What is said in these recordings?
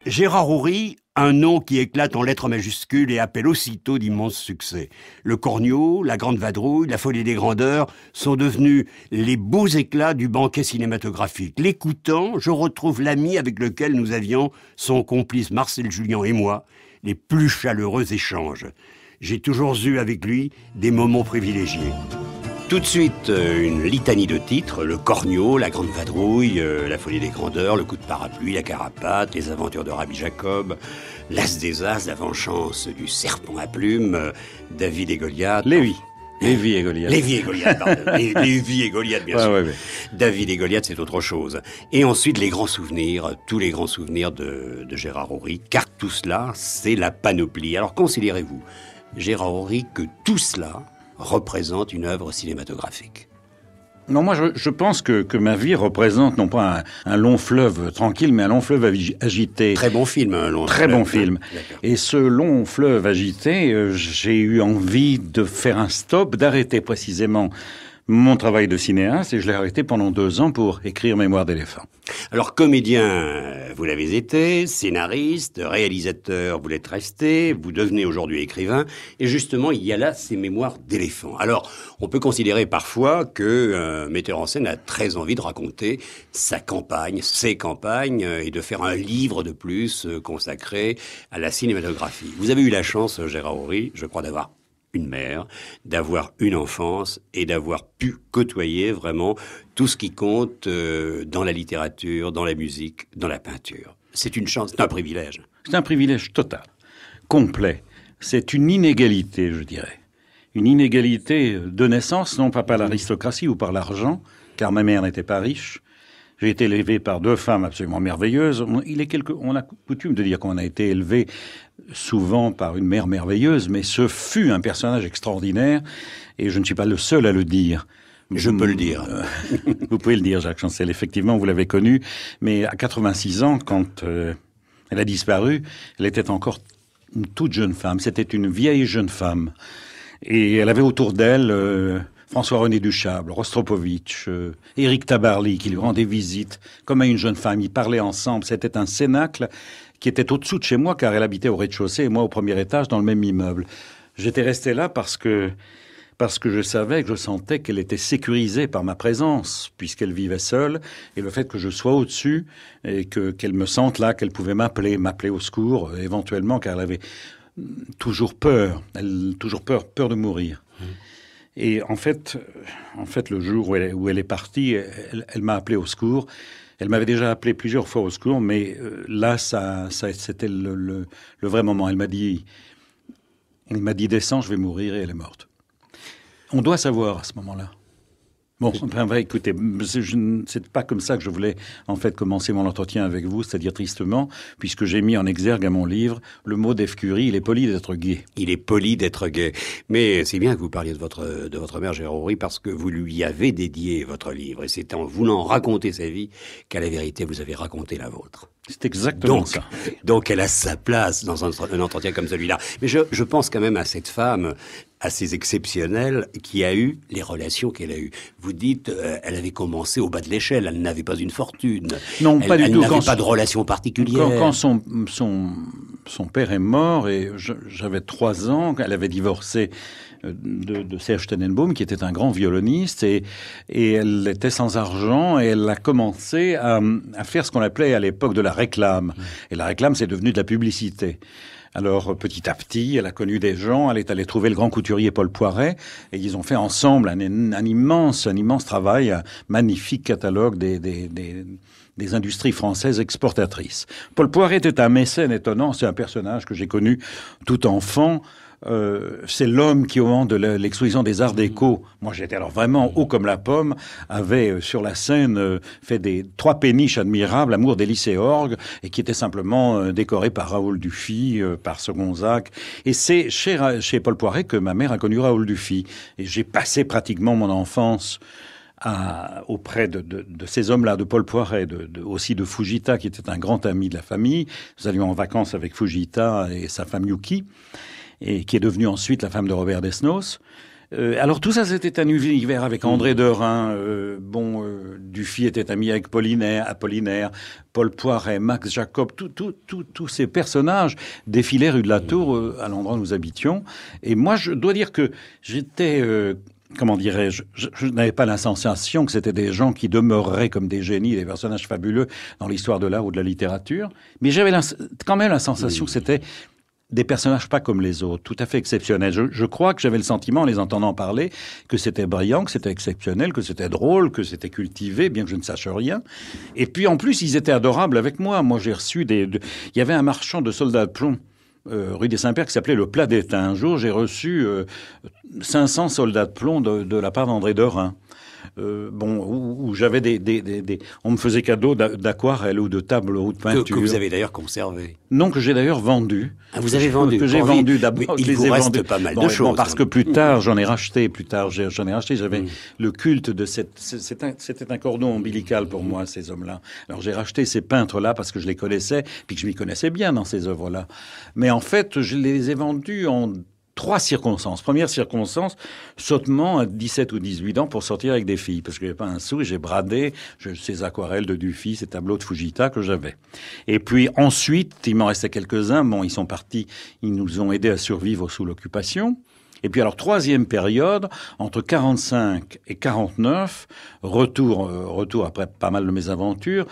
Gérard Houry, un nom qui éclate en lettres majuscules et appelle aussitôt d'immenses succès. Le Cornio, la Grande Vadrouille, la Folie des Grandeurs sont devenus les beaux éclats du banquet cinématographique. L'écoutant, je retrouve l'ami avec lequel nous avions, son complice Marcel Julien et moi, les plus chaleureux échanges. J'ai toujours eu avec lui des moments privilégiés. Tout de suite, une litanie de titres, le Cornio, la Grande Vadrouille, la Folie des Grandeurs, le Coup de Parapluie, la Carapate, les Aventures de Rabbi Jacob, l'As des As, la Vengeance du Serpent à Plumes, David et Goliath. Lévi et Goliath. Lévi et Goliath, pardon. Lévi et Goliath, bien sûr. Ouais. David et Goliath, c'est autre chose. Et ensuite, les grands souvenirs, tous les grands souvenirs de Gérard Houry, car tout cela, c'est la panoplie. Alors, considérez-vous, Gérard Houry, que tout cela représente une œuvre cinématographique? Non, moi je pense que ma vie représente non pas un long fleuve tranquille, mais un long fleuve agité. Très bon film, un long Très fleuve. bon film. D'accord. Et ce long fleuve agité, j'ai eu envie de faire un stop, d'arrêter précisément mon travail de cinéaste, et je l'ai arrêté pendant 2 ans pour écrire Mémoire d'éléphant. Alors, comédien, vous l'avez été, scénariste, réalisateur, vous l'êtes resté, vous devenez aujourd'hui écrivain, et justement, il y a là ces mémoires d'éléphant. Alors, on peut considérer parfois que metteur en scène a très envie de raconter sa campagne, ses campagnes, et de faire un livre de plus consacré à la cinématographie. Vous avez eu la chance, Gérard Houry, je crois, d'avoir une mère, d'avoir une enfance et d'avoir pu côtoyer vraiment tout ce qui compte dans la littérature, dans la musique, dans la peinture. C'est une chance, c'est un privilège. C'est un privilège total, complet. C'est une inégalité, je dirais. Une inégalité de naissance, non pas par l'aristocratie ou par l'argent, car ma mère n'était pas riche. J'ai été élevé par 2 femmes absolument merveilleuses. On a coutume de dire qu'on a été élevé souvent par une mère merveilleuse, mais ce fut un personnage extraordinaire, et je ne suis pas le seul à le dire. Je peux le dire. Vous pouvez le dire, Jacques Chancel. Effectivement, vous l'avez connue, mais à 86 ans, quand elle a disparu, elle était encore une toute jeune femme. C'était une vieille jeune femme. Et elle avait autour d'elle François-René Duchâble, Rostropovitch, Éric Tabarly, qui lui rendait visite, comme à une jeune femme. Ils parlaient ensemble. C'était un cénacle qui était au-dessous de chez moi, car elle habitait au rez-de-chaussée et moi au premier étage dans le même immeuble. J'étais resté là parce que je savais, que je sentais qu'elle était sécurisée par ma présence, puisqu'elle vivait seule, et le fait que je sois au-dessus, et qu'elle me sente là, qu'elle pouvait m'appeler au secours, éventuellement, car elle avait toujours peur de mourir. Et en fait, le jour où elle est partie, elle m'a appelé au secours. Elle m'avait déjà appelé plusieurs fois au secours, mais là, c'était le vrai moment. Elle m'a dit, descends, je vais mourir, et elle est morte. On doit savoir à ce moment-là. Bon, enfin, écoutez, c'est pas comme ça que je voulais en fait commencer mon entretien avec vous, c'est-à-dire tristement, puisque j'ai mis en exergue à mon livre le mot d'Ève Curie, il est poli d'être gai. Il est poli d'être gai. Mais c'est bien que vous parliez de votre mère, Gérard Houry, parce que vous lui avez dédié votre livre, et c'est en voulant raconter sa vie qu'à la vérité vous avez raconté la vôtre. C'est exactement ça. Donc elle a sa place dans un entretien comme celui-là. Mais je pense quand même à cette femme assez exceptionnelle qui a eu les relations qu'elle a eues. Vous dites, elle avait commencé au bas de l'échelle, elle n'avait pas une fortune. Non, pas du tout. Elle n'avait pas de relation particulière. Quand son père est mort, et j'avais 3 ans, elle avait divorcé de Serge Tenenbaum, qui était un grand violoniste, et elle était sans argent, et elle a commencé à faire ce qu'on appelait à l'époque de la réclame. Et la réclame, c'est devenu de la publicité. Alors, petit à petit, elle a connu des gens, elle est allée trouver le grand couturier Paul Poiret, et ils ont fait ensemble un immense travail, un magnifique catalogue des industries françaises exportatrices. Paul Poiret était un mécène étonnant, c'est un personnage que j'ai connu tout enfant. C'est l'homme qui, au moment de l'exposition des Arts Déco, moi j'étais alors vraiment haut comme la pomme, avait sur la scène fait 3 péniches admirables, Amour, délices et orgue, et qui étaient simplement décorées par Raoul Dufy, par Segonzac. Et c'est chez Paul Poiret que ma mère a connu Raoul Dufy. Et j'ai passé pratiquement mon enfance auprès de ces hommes-là, de Paul Poiret, aussi de Fujita, qui était un grand ami de la famille. Nous allions en vacances avec Fujita et sa femme Yuki, et qui est devenue ensuite la femme de Robert Desnos. Alors tout ça, c'était un univers avec André Derain. Dufy était ami avec Apollinaire, Paul Poiret, Max Jacob. Tous ces personnages défilaient rue de la Tour, à l'endroit où nous habitions. Et moi, je dois dire que j'étais... comment dirais-je, je n'avais pas la sensation que c'était des gens qui demeureraient comme des génies, des personnages fabuleux dans l'histoire de l'art ou de la littérature. Mais j'avais quand même la sensation que c'était des personnages pas comme les autres, tout à fait exceptionnels. Je crois que j'avais le sentiment, en les entendant parler, que c'était brillant, que c'était exceptionnel, que c'était drôle, que c'était cultivé, bien que je ne sache rien. Et puis, en plus, ils étaient adorables avec moi. Moi, j'ai reçu il y avait un marchand de soldats de plomb, rue des Saints-Pères, qui s'appelait le Plat d'Étain. Un jour, j'ai reçu 500 soldats de plomb de la part d'André Derain. Où j'avais on me faisait cadeau d'aquarelles ou de tableaux ou de peinture. Que vous avez d'ailleurs conservé. Non, que j'ai d'ailleurs vendu. Ah, vous avez vendu. Que j'ai vendu d'abord. Il vous reste pas mal de choses. Parce que plus tard, j'en ai racheté. J'avais le culte de c'était un cordon ombilical pour moi, ces hommes-là. Alors j'ai racheté ces peintres-là parce que je les connaissais, puis que je m'y connaissais bien dans ces œuvres-là. Mais en fait, je les ai vendus en 3 circonstances. Première circonstance, sautement à 17 ou 18 ans pour sortir avec des filles, parce que j'avais pas un sou et j'ai bradé ces aquarelles de Dufy, ces tableaux de Fujita que j'avais. Et puis ensuite, il m'en restait quelques-uns. Bon, ils sont partis, ils nous ont aidés à survivre sous l'occupation. Et puis alors, 3e période, entre 45 et 49, retour après pas mal de mes aventures,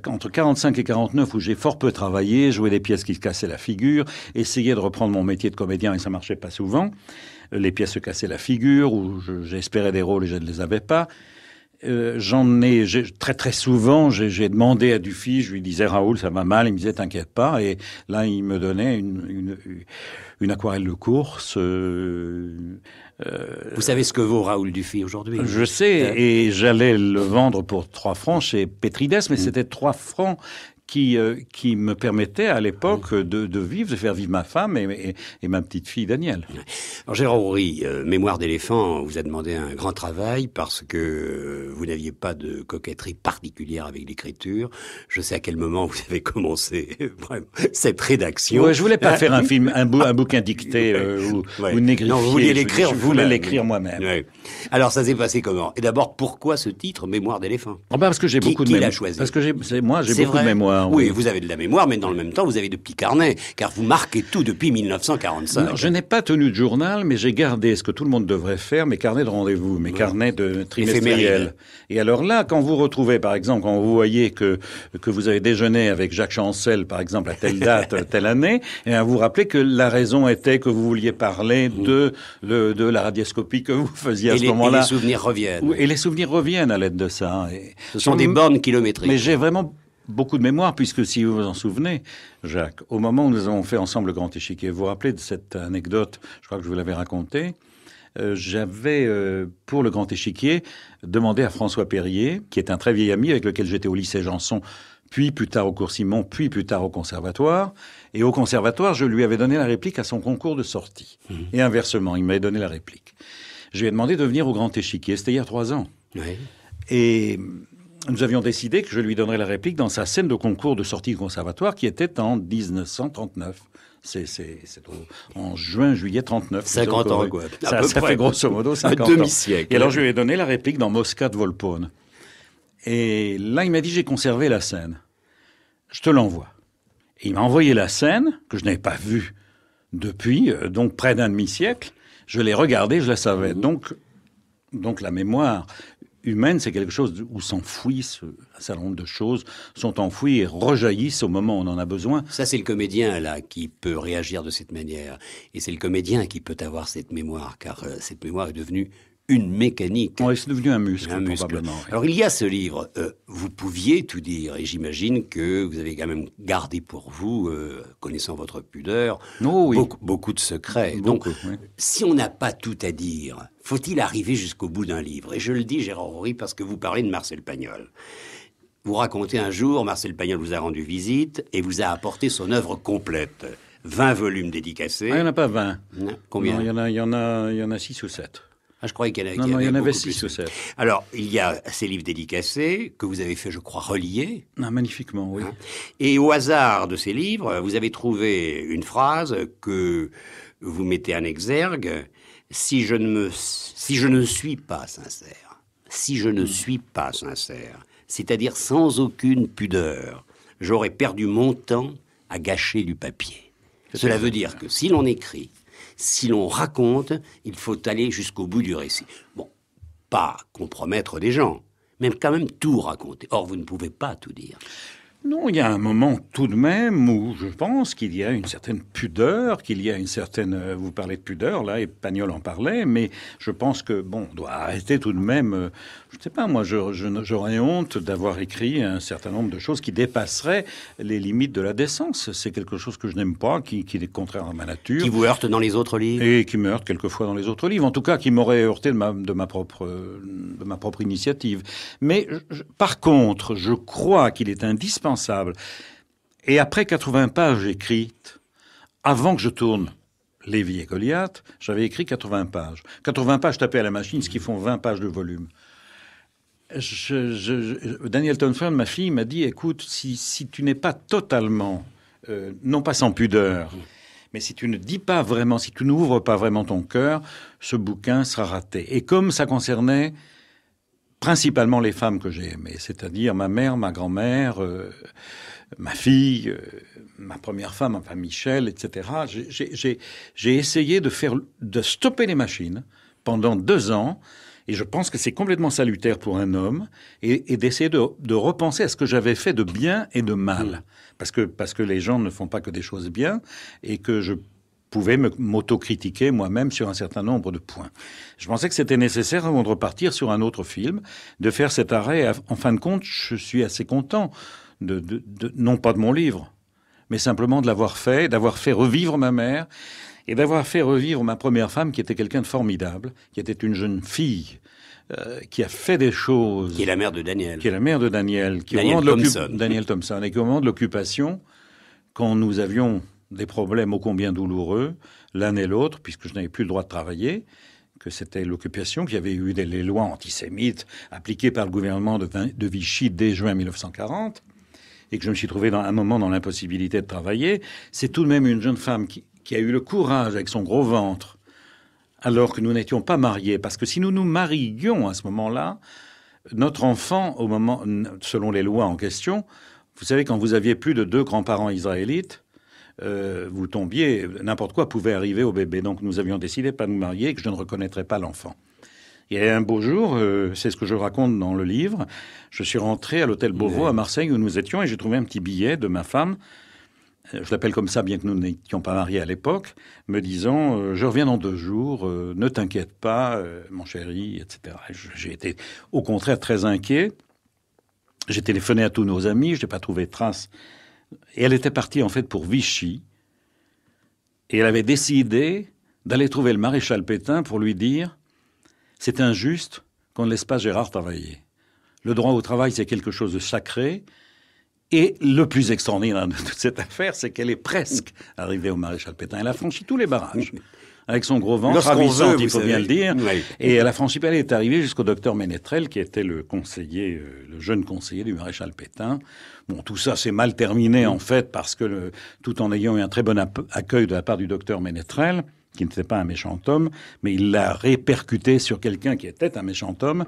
entre 45 et 49 où j'ai fort peu travaillé, joué des pièces qui se cassaient la figure, essayé de reprendre mon métier de comédien et ça marchait pas souvent. Les pièces se cassaient la figure, où j'espérais des rôles et je ne les avais pas. Très très souvent, j'ai demandé à Dufy, je lui disais Raoul, ça va mal, il me disait t'inquiète pas, et là il me donnait une aquarelle de course. Vous savez ce que vaut Raoul Dufy aujourd'hui? Je sais, et j'allais le vendre pour 3 francs chez Pétrides, mais c'était 3 francs qui me permettait à l'époque de vivre, de faire vivre ma femme et ma petite fille Danielle. Alors Gérard Houry, Mémoire d'éléphant vous a demandé un grand travail parce que vous n'aviez pas de coquetterie particulière avec l'écriture. Je sais à quel moment vous avez commencé vraiment, cette rédaction. Ouais, je voulais pas faire un film, un bouquin dicté ou négrifié. Non, vous vouliez l'écrire je voulais l'écrire moi-même. Ouais. Alors ça s'est passé comment? Et d'abord, pourquoi ce titre, Mémoire d'éléphant? Parce que j'ai beaucoup de mémoire. Qui l'a choisi? Parce que j'ai beaucoup de mémoire. Oui, vous avez de la mémoire, mais dans le même temps, vous avez de petits carnets, car vous marquez tout depuis 1945. Non, je n'ai pas tenu de journal, mais j'ai gardé ce que tout le monde devrait faire, mes carnets de rendez-vous, mes carnets de trimestriels. Et alors là, quand vous retrouvez, par exemple, quand vous voyez que vous avez déjeuné avec Jacques Chancel, par exemple, à telle date, telle année, et vous rappelez que la raison était que vous vouliez parler de la radioscopie que vous faisiez à ce moment-là. Et les souvenirs reviennent. Et les souvenirs reviennent à l'aide de ça. Ce sont des bornes kilométriques. Mais j'ai vraiment beaucoup de mémoire, puisque si vous vous en souvenez, Jacques, au moment où nous avons fait ensemble le Grand Échiquier, vous vous rappelez de cette anecdote, je crois que je vous l'avais racontée, j'avais, pour le Grand Échiquier, demandé à François Perrier, qui est un très vieil ami avec lequel j'étais au lycée Janson, puis plus tard au cours Simon, puis plus tard au conservatoire. Et au conservatoire, je lui avais donné la réplique à son concours de sortie. Et inversement, il m'avait donné la réplique. Je lui ai demandé de venir au Grand Échiquier, c'était il y a 3 ans. Oui. Et nous avions décidé que je lui donnerais la réplique dans sa scène de concours de sortie du conservatoire qui était en 1939. C'est en juillet 39. 50 ans, quoi. Ça fait grosso modo 50 ans. Un demi-siècle. Et alors je lui ai donné la réplique dans Mosca de Volpone. Et là, il m'a dit, j'ai conservé la scène. Je te l'envoie. Et il m'a envoyé la scène, que je n'avais pas vue depuis, donc près d'un demi-siècle. Je l'ai regardée, je la savais. Donc la mémoire humaine, c'est quelque chose où s'enfouissent un certain nombre de choses, sont enfouies et rejaillissent au moment où on en a besoin. Ça, c'est le comédien, là, qui peut réagir de cette manière. Et c'est le comédien qui peut avoir cette mémoire, car cette mémoire est devenue une mécanique. Oui, c'est devenu un muscle, probablement. Oui. Alors, il y a ce livre, vous pouviez tout dire, et j'imagine que vous avez quand même gardé pour vous, connaissant votre pudeur, beaucoup de secrets. Donc, si on n'a pas tout à dire, faut-il arriver jusqu'au bout d'un livre? Et je le dis, Gérard Houry, parce que vous parlez de Marcel Pagnol. Vous racontez un jour, Marcel Pagnol vous a rendu visite et vous a apporté son œuvre complète. 20 volumes dédicacés. Ah, il n'y en a pas 20. Non, combien? Non, il y en a 6 ou 7. Ah, je croyais qu'il y en avait. Non, il y en avait 6 ou 7. Alors, il y a ces livres dédicacés que vous avez fait, je crois, relier. Ah, magnifiquement, oui. Et au hasard de ces livres, vous avez trouvé une phrase que vous mettez en exergue. si je ne suis pas sincère, c'est-à-dire sans aucune pudeur, j'aurais perdu mon temps à gâcher du papier. Cela veut dire que si l'on écrit, si l'on raconte, il faut aller jusqu'au bout du récit. Bon, pas compromettre des gens, mais quand même tout raconter. Or, vous ne pouvez pas tout dire. Non, il y a un moment tout de même où je pense qu'il y a une certaine pudeur, qu'il y a une certaine... Vous parlez de pudeur, là, et Pagnol en parlait, mais je pense que, bon, on doit arrêter tout de même... je ne sais pas, moi, j'aurais honte d'avoir écrit un certain nombre de choses qui dépasseraient les limites de la décence. C'est quelque chose que je n'aime pas, qui est contraire à ma nature. Qui vous heurte dans les autres livres. Et qui me heurte quelquefois dans les autres livres. En tout cas, qui m'aurait heurté de ma propre initiative. Mais, par contre, je crois qu'il est indispensable. Et après 80 pages écrites, avant que je tourne Lévi et Goliath, j'avais écrit 80 pages. 80 pages tapées à la machine, ce qui font 20 pages de volume. Daniel Thompson, ma fille, m'a dit, écoute, si tu n'es pas totalement, non pas sans pudeur, mais si tu ne dis pas vraiment, si tu n'ouvres pas vraiment ton cœur, ce bouquin sera raté. Et comme ça concernait principalement les femmes que j'ai aimées, c'est-à-dire ma mère, ma grand-mère, ma fille, ma première femme, enfin Michel, etc. J'ai essayé de stopper les machines pendant 2 ans, et je pense que c'est complètement salutaire pour un homme, et d'essayer de repenser à ce que j'avais fait de bien et de mal. Parce que les gens ne font pas que des choses bien, et que je pouvais m'autocritiquer moi-même sur un certain nombre de points. Je pensais que c'était nécessaire, avant de repartir sur un autre film, de faire cet arrêt. En fin de compte, je suis assez content, non pas de mon livre, mais simplement de l'avoir fait, d'avoir fait revivre ma mère, et d'avoir fait revivre ma première femme, qui était quelqu'un de formidable, qui était une jeune fille, qui a fait des choses... Qui est la mère de Daniel. Qui est la mère de Daniel. Daniel Thompson. Et qu'au moment de l'occupation, quand nous avions des problèmes ô combien douloureux, l'un et l'autre, puisque je n'avais plus le droit de travailler, que c'était l'occupation, qu'il y avait eu les lois antisémites appliquées par le gouvernement de Vichy dès juin 1940, et que je me suis trouvé un moment dans l'impossibilité de travailler. C'est tout de même une jeune femme qui a eu le courage, avec son gros ventre, alors que nous n'étions pas mariés, parce que si nous nous marions à ce moment-là, notre enfant, au moment, selon les lois en question, vous savez, quand vous aviez plus de 2 grands-parents israélites, vous tombiez, n'importe quoi pouvait arriver au bébé. Donc nous avions décidé de pas nous marier et que je ne reconnaîtrais pas l'enfant. Et un beau jour, c'est ce que je raconte dans le livre, je suis rentré à l'hôtel Beauvau à Marseille où nous étions, et j'ai trouvé un petit billet de ma femme, je l'appelle comme ça bien que nous n'étions pas mariés à l'époque, me disant je reviens dans 2 jours, ne t'inquiète pas mon chéri, etc. J'ai été au contraire très inquiet. J'ai téléphoné à tous nos amis, je n'ai pas trouvé de trace. Et elle était partie en fait pour Vichy, et elle avait décidé d'aller trouver le maréchal Pétain pour lui dire « C'est injuste qu'on ne laisse pas Gérard travailler. Le droit au travail, c'est quelque chose de sacré, et le plus extraordinaire de toute cette affaire, c'est qu'elle est presque arrivée au maréchal Pétain. Elle a franchi tous les barrages. Avec son gros ventre, ravissante, il faut bien le dire. Oui. Et elle a franchi, elle est arrivée jusqu'au docteur Ménétrel, qui était le conseiller, le jeune conseiller du maréchal Pétain. Bon, tout ça s'est mal terminé, en fait, parce que tout en ayant eu un très bon accueil de la part du docteur Ménétrel, qui n'était pas un méchant homme, mais il l'a répercuté sur quelqu'un qui était un méchant homme,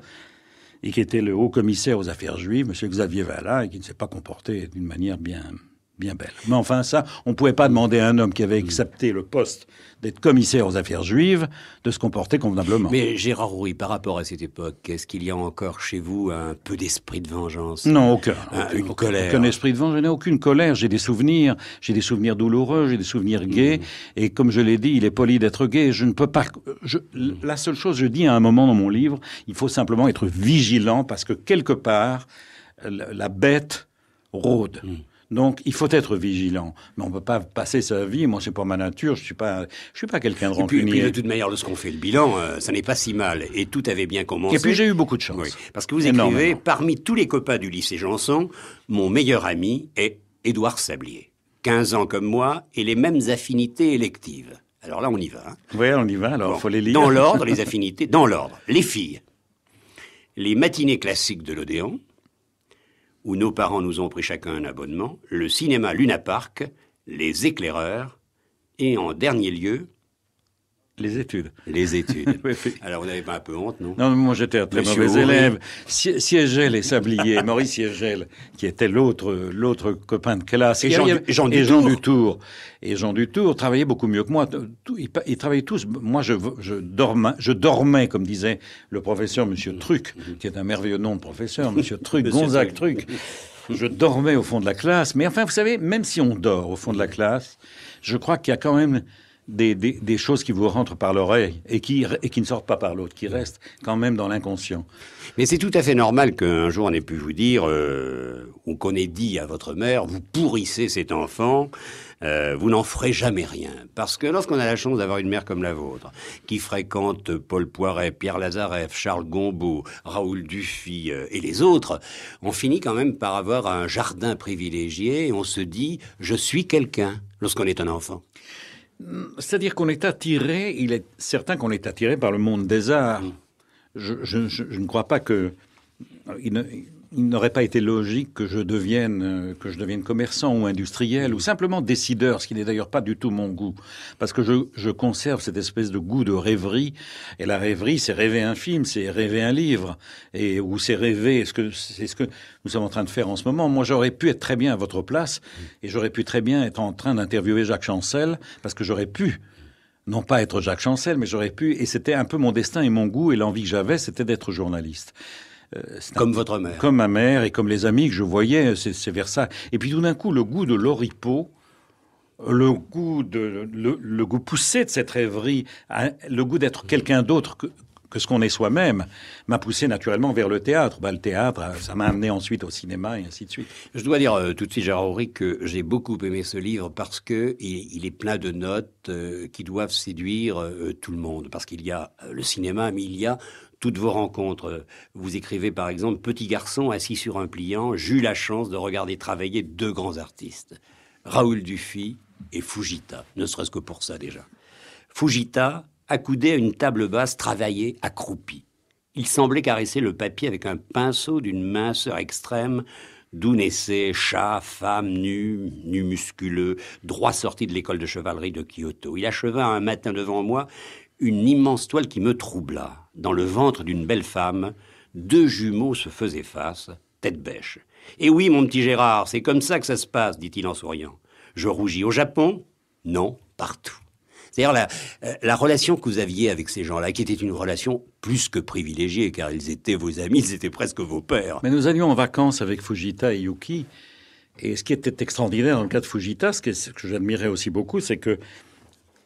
et qui était le haut commissaire aux affaires juives, M. Xavier Vallat, et qui ne s'est pas comporté d'une manière bien belle. Mais enfin, ça, on ne pouvait pas demander à un homme qui avait accepté le poste d'être commissaire aux affaires juives de se comporter convenablement. Mais Gérard Rouy, par rapport à cette époque, est-ce qu'il y a encore chez vous un peu d'esprit de vengeance? Non, aucun. Une colère? Aucun esprit de vengeance, je n'ai aucune colère. J'ai des souvenirs douloureux, j'ai des souvenirs gays. Et comme je l'ai dit, il est poli d'être gay. Je ne peux pas... La seule chose, je dis à un moment dans mon livre, il faut simplement être vigilant parce que quelque part, la bête rôde. Donc, il faut être vigilant. Mais on ne peut pas passer sa vie. Moi, c'est pas ma nature. Je suis pas quelqu'un de rancunier. Et puis, de toute manière, lorsqu'on fait le bilan, ça n'est pas si mal. Et tout avait bien commencé. Et puis, j'ai eu beaucoup de chance. Oui, parce que vous écrivez, parmi tous les copains du lycée Janson, mon meilleur ami est Édouard Sablier. 15 ans comme moi et les mêmes affinités électives. Alors là, on y va. Hein. Oui, on y va. Alors, faut les lire. Dans l'ordre, les affinités. Dans l'ordre. Les filles. Les matinées classiques de l'Odéon, où nos parents nous ont pris chacun un abonnement, le cinéma Luna Park, les éclaireurs, et en dernier lieu, Les études. Les études. Oui, oui. Alors, vous n'avez pas un peu honte, non? Non, moi j'étais un très Monsieur mauvais Houry. élève. Siégel et Sablier, Maurice Siégel, qui était l'autre copain de classe. Et Jean Jean Dutour. Dutour. Et Jean Dutour travaillait beaucoup mieux que moi. Ils travaillaient tous. Moi, je dormais, comme disait le professeur Monsieur Truc, qui est un merveilleux nom de professeur, Monsieur Truc, Monsieur Gonzague Truc. Truc. Je dormais au fond de la classe. Mais enfin, vous savez, même si on dort au fond de la classe, je crois qu'il y a quand même des choses qui vous rentrent par l'oreille et qui ne sortent pas par l'autre, qui restent quand même dans l'inconscient. Mais c'est tout à fait normal qu'un jour on ait pu vous dire, ou qu'on ait dit à votre mère, vous pourrissez cet enfant, vous n'en ferez jamais rien. Parce que lorsqu'on a la chance d'avoir une mère comme la vôtre, qui fréquente Paul Poiret, Pierre Lazareff, Charles Gombault, Raoul Dufy et les autres, on finit quand même par avoir un jardin privilégié et on se dit, je suis quelqu'un, lorsqu'on est un enfant. C'est-à-dire qu'on est attiré, il est certain qu'on est attiré par le monde des arts. Je ne crois pas que... Il n'aurait pas été logique que je devienne commerçant ou industriel ou simplement décideur, ce qui n'est d'ailleurs pas du tout mon goût. Parce que je conserve cette espèce de goût de rêverie. Et la rêverie, c'est rêver un film, c'est rêver un livre. Ou c'est rêver, c'est ce que nous sommes en train de faire en ce moment. Moi, j'aurais pu être très bien à votre place et j'aurais pu très bien être en train d'interviewer Jacques Chancel parce que j'aurais pu. Non pas être Jacques Chancel, mais j'aurais pu, et c'était un peu mon destin et mon goût et l'envie que j'avais, c'était d'être journaliste. Comme votre mère. Comme ma mère et comme les amis que je voyais, c'est vers ça. Et puis tout d'un coup, le goût de l'oripeau, le goût poussé de cette rêverie, le goût d'être quelqu'un d'autre que ce qu'on est soi-même, m'a poussé naturellement vers le théâtre. Le théâtre, ça m'a amené ensuite au cinéma et ainsi de suite. Je dois dire tout de suite, Gérard Houry, que j'ai beaucoup aimé ce livre parce que il est plein de notes qui doivent séduire tout le monde. Parce qu'il y a le cinéma, mais il y a toutes vos rencontres. Vous écrivez par exemple « Petit garçon assis sur un pliant, j'eus la chance de regarder travailler deux grands artistes, Raoul Dufy et Fujita, ne serait-ce que pour ça déjà. Fujita, accoudé à une table basse, travaillait accroupi. Il semblait caresser le papier avec un pinceau d'une minceur extrême, d'où naissaient chat, femme, nu musculeux, droit sorti de l'école de chevalerie de Kyoto. Il acheva un matin devant moi une immense toile qui me troubla. Dans le ventre d'une belle femme, deux jumeaux se faisaient face, tête bêche. « Et oui, mon petit Gérard, c'est comme ça que ça se passe, dit-il en souriant. Je rougis. Au Japon ? Non, partout. » C'est-à-dire la relation que vous aviez avec ces gens-là, qui était une relation plus que privilégiée, car ils étaient vos amis, ils étaient presque vos pères. Mais nous allions en vacances avec Fujita et Yuki, et ce qui était extraordinaire dans le cas de Fujita, ce que j'admirais aussi beaucoup, c'est que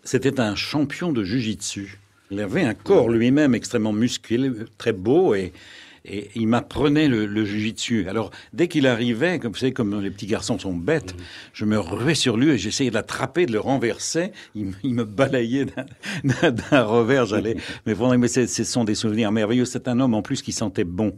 c'était un champion de jiu-jitsu. Il avait un corps lui-même extrêmement musclé, très beau, et il m'apprenait le jiu-jitsu. Alors, dès qu'il arrivait, comme vous savez, comme les petits garçons sont bêtes, je me ruais sur lui et j'essayais de l'attraper, de le renverser. Il me balayait d'un revers. Mais ce sont des souvenirs merveilleux. C'est un homme, en plus, qui sentait bon.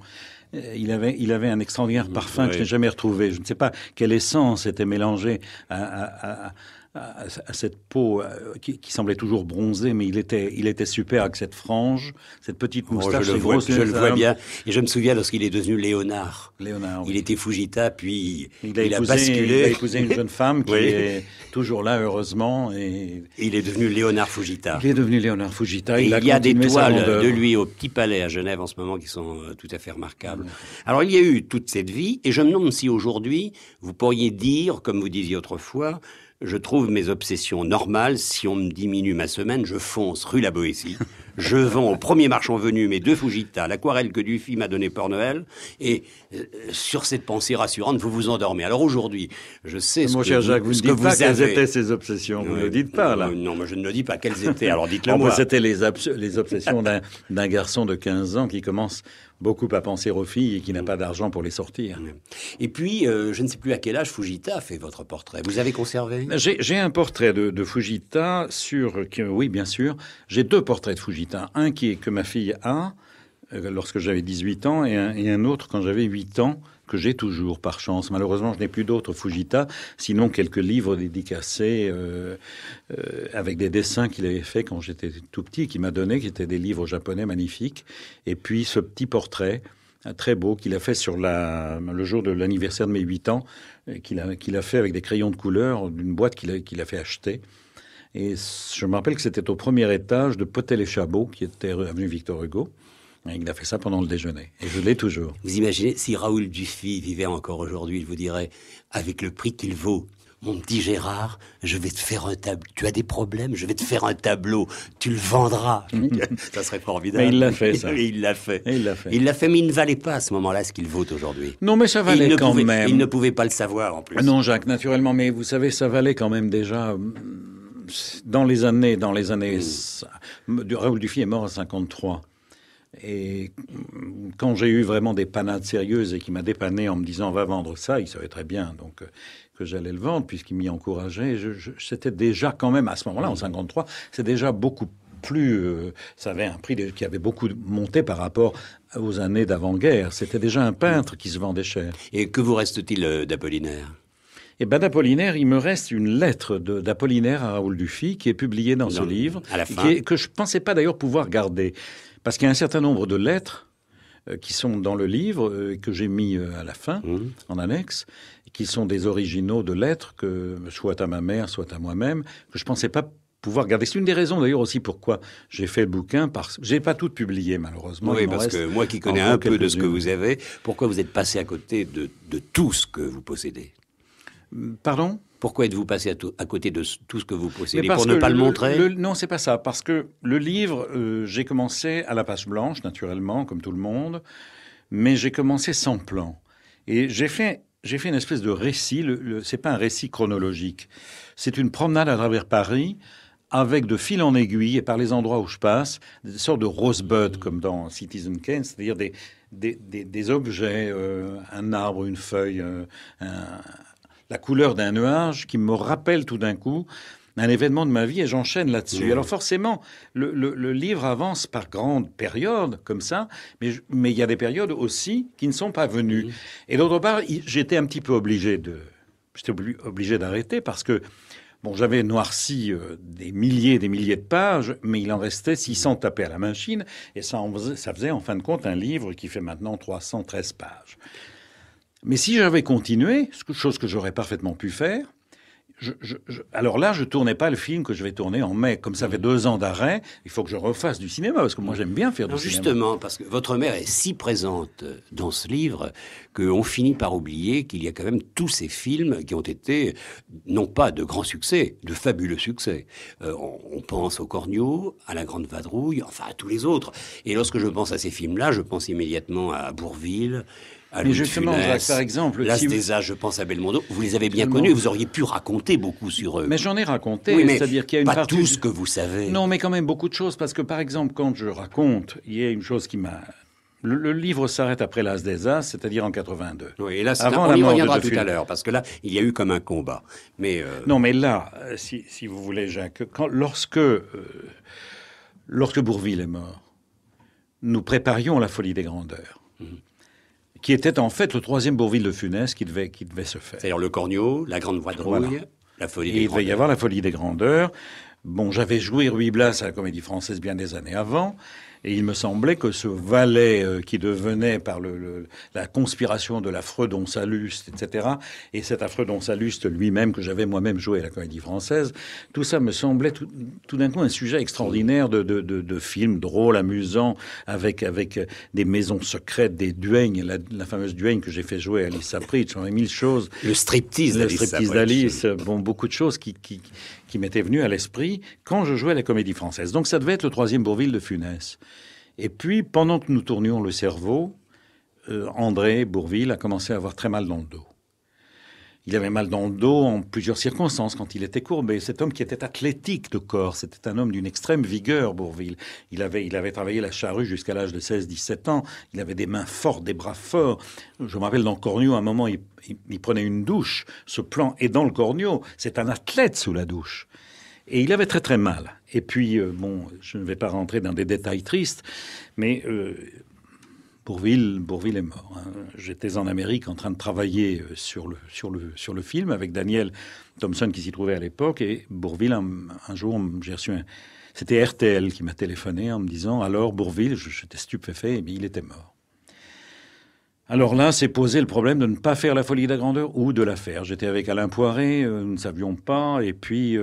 Il avait un extraordinaire parfum que je n'ai jamais retrouvé. Je ne sais pas quelle essence était mélangée à cette peau qui semblait toujours bronzée, mais il était super avec cette frange, cette petite moustache, je le vois bien. Et je me souviens lorsqu'il est devenu Léonard. Léonard, oui. Il était Fujita, puis il a basculé. Il a épousé une jeune femme qui est toujours là, heureusement. Et il est devenu Léonard Fujita. Il est devenu Léonard Fujita. Il y a des toiles de lui au Petit Palais à Genève en ce moment qui sont tout à fait remarquables. Alors il y a eu toute cette vie, et je me demande si aujourd'hui, vous pourriez dire, comme vous disiez autrefois, je trouve mes obsessions normales. Si on me diminue ma semaine, je fonce rue La Boétie. Je vends au premier marchand venu mes deux Fujita, l'aquarelle que Dufy m'a donnée pour Noël. Et sur cette pensée rassurante, vous vous endormez. Alors aujourd'hui, je sais Mon cher Jacques, vous ne dites pas quelles étaient ces obsessions. Vous ne le dites pas, là. Non, mais je ne le dis pas. Quelles étaient? Alors dites-le moi. C'était les obsessions d'un garçon de 15 ans qui commence beaucoup à penser aux filles et qui n'a pas d'argent pour les sortir. Et puis, je ne sais plus à quel âge Fujita a fait votre portrait. Vous avez conservé? J'ai un portrait de Fujita oui, bien sûr. J'ai deux portraits de Fujita. Un que ma fille a lorsque j'avais 18 ans et un autre quand j'avais 8 ans que j'ai toujours par chance. Malheureusement, je n'ai plus d'autres Fujita, sinon quelques livres dédicacés avec des dessins qu'il avait fait quand j'étais tout petit, qu'il m'a donné, qui étaient des livres japonais magnifiques. Et puis ce petit portrait très beau qu'il a fait sur le jour de l'anniversaire de mes 8 ans, qu'il a fait avec des crayons de couleur d'une boîte qu'il a fait acheter. Et je me rappelle que c'était au premier étage de Potel et Chabot, qui était avenue Victor Hugo. Et il a fait ça pendant le déjeuner. Et je l'ai toujours. Vous imaginez, si Raoul Dufy vivait encore aujourd'hui, il vous dirait, avec le prix qu'il vaut, mon petit Gérard, je vais te faire un tableau. Tu as des problèmes, je vais te faire un tableau. Tu le vendras. Ça serait formidable. Mais il l'a fait, ça. Et il l'a fait. Et il l'a fait. Il l'a fait, mais il ne valait pas à ce moment-là ce qu'il vaut aujourd'hui. Non, mais ça valait quand même. Il ne pouvait pas le savoir, en plus. Non, Jacques, naturellement. Mais vous savez, ça valait quand même déjà... Dans les années... Raoul Dufy est mort à 53. Et quand j'ai eu vraiment des panades sérieuses et qu'il m'a dépanné en me disant on va vendre ça, il savait très bien donc que j'allais le vendre puisqu'il m'y encourageait. C'était déjà quand même à ce moment-là, en 53, c'est déjà beaucoup plus... ça avait un prix qui avait beaucoup monté par rapport aux années d'avant-guerre. C'était déjà un peintre qui se vendait cher. Et que vous reste-t-il d'Apollinaire ? Et ben d'Apollinaire, il me reste une lettre d'Apollinaire à Raoul Dufy qui est publiée dans ce livre, à la fin. Que je pensais pas d'ailleurs pouvoir garder. Parce qu'il y a un certain nombre de lettres qui sont dans le livre, que j'ai mis à la fin, en annexe, qui sont des originaux de lettres, que soit à ma mère, soit à moi-même, que je pensais pas pouvoir garder. C'est une des raisons d'ailleurs aussi pourquoi j'ai fait le bouquin, parce que j'ai pas tout publié malheureusement. Oui, parce que moi qui connais un peu de ce que vous avez, pourquoi vous êtes passé à côté de tout ce que vous possédez ? Pardon ? Pourquoi êtes-vous passé à côté de tout ce que vous possédez pour ne pas le montrer ? Non, c'est pas ça. Parce que le livre, j'ai commencé à la page blanche, naturellement, comme tout le monde, mais j'ai commencé sans plan. Et j'ai fait une espèce de récit. C'est pas un récit chronologique. C'est une promenade à travers Paris avec de fil en aiguille et par les endroits où je passe, des sortes de rosebud comme dans Citizen Kane, c'est-à-dire des objets, un arbre, une feuille, la couleur d'un nuage qui me rappelle tout d'un coup un événement de ma vie et j'enchaîne là-dessus. Alors forcément, le livre avance par grandes périodes comme ça, mais il y a des périodes aussi qui ne sont pas venues. Et d'autre part, j'étais un petit peu obligé d'arrêter parce que bon, j'avais noirci des milliers de pages, mais il en restait 600 tapés à la machine et ça faisait en fin de compte un livre qui fait maintenant 313 pages. Mais si j'avais continué, chose que j'aurais parfaitement pu faire, alors là, je tournais pas le film que je vais tourner en mai. Comme ça fait 2 ans d'arrêt, il faut que je refasse du cinéma, parce que moi j'aime bien faire du cinéma. Justement, parce que votre mère est si présente dans ce livre qu'on finit par oublier qu'il y a quand même tous ces films qui ont été, non pas de grands succès, de fabuleux succès. On pense au Cornio, à La Grande Vadrouille, enfin à tous les autres. Et lorsque je pense à ces films-là, je pense immédiatement à Bourvil, mais justement, Jacques, par exemple... L'As des As, je pense à Belmondo. Vous les avez bien connus, vous auriez pu raconter beaucoup sur eux. Mais j'en ai raconté, oui, c'est-à-dire qu'il y a une pas partie... tout ce que vous savez. Non, mais quand même beaucoup de choses, parce que par exemple, quand je raconte, il y a une chose qui m'a... Le livre s'arrête après l'As des As, c'est-à-dire en 82. Oui, et là, on y reviendra tout à l'heure, parce que là, il y a eu comme un combat. Mais Non, mais là, si vous voulez, Jacques, lorsque Bourvil est mort, nous préparions la folie des grandeurs. Qui était en fait le 3e Bourvil de Funès qui devait se faire. C'est-à-dire le Cornio, la Grande Vadrouille, voilà. La Folie des Grandeurs. Il devait y avoir la Folie des Grandeurs. Bon, j'avais joué Ruy Blas à la Comédie Française bien des années avant, et il me semblait que ce valet qui devenait par la conspiration de l'affreux Don Salluste, etc., et cet affreux Don Salluste lui-même, que j'avais moi-même joué à la Comédie Française, tout ça me semblait tout d'un coup un sujet extraordinaire de film drôle, amusant, avec des maisons secrètes, des duègnes, la fameuse duègne que j'ai fait jouer à Alice Sapritch, on avait 1000 choses. Le striptease d'Alice, bon, beaucoup de choses qui m'étaient venues à l'esprit quand je jouais à la Comédie Française. Donc ça devait être le 3e Bourvil de Funès. Et puis, pendant que nous tournions Le Cerveau, André Bourvil a commencé à avoir très mal dans le dos. Il avait mal dans le dos en plusieurs circonstances quand il était courbé. Cet homme qui était athlétique de corps, c'était un homme d'une extrême vigueur, Bourvil. Il avait travaillé la charrue jusqu'à l'âge de 16-17 ans. Il avait des mains fortes, des bras forts. Je me rappelle dans Cornio, à un moment, il prenait une douche. Ce plan est dans le Cornio. C'est un athlète sous la douche. Et il avait très très mal. Et puis, bon, je ne vais pas rentrer dans des détails tristes, mais Bourvil est mort. Hein. J'étais en Amérique en train de travailler sur le film avec Daniel Thompson qui s'y trouvait à l'époque. Et Bourvil, un jour, j'ai reçu c'était RTL qui m'a téléphoné en me disant « Alors, Bourvil », j'étais stupéfait, et bien il était mort. Alors là, c'est posé le problème de ne pas faire La Folie de la Grandeur ou de la faire. J'étais avec Alain Poiré, nous ne savions pas, et puis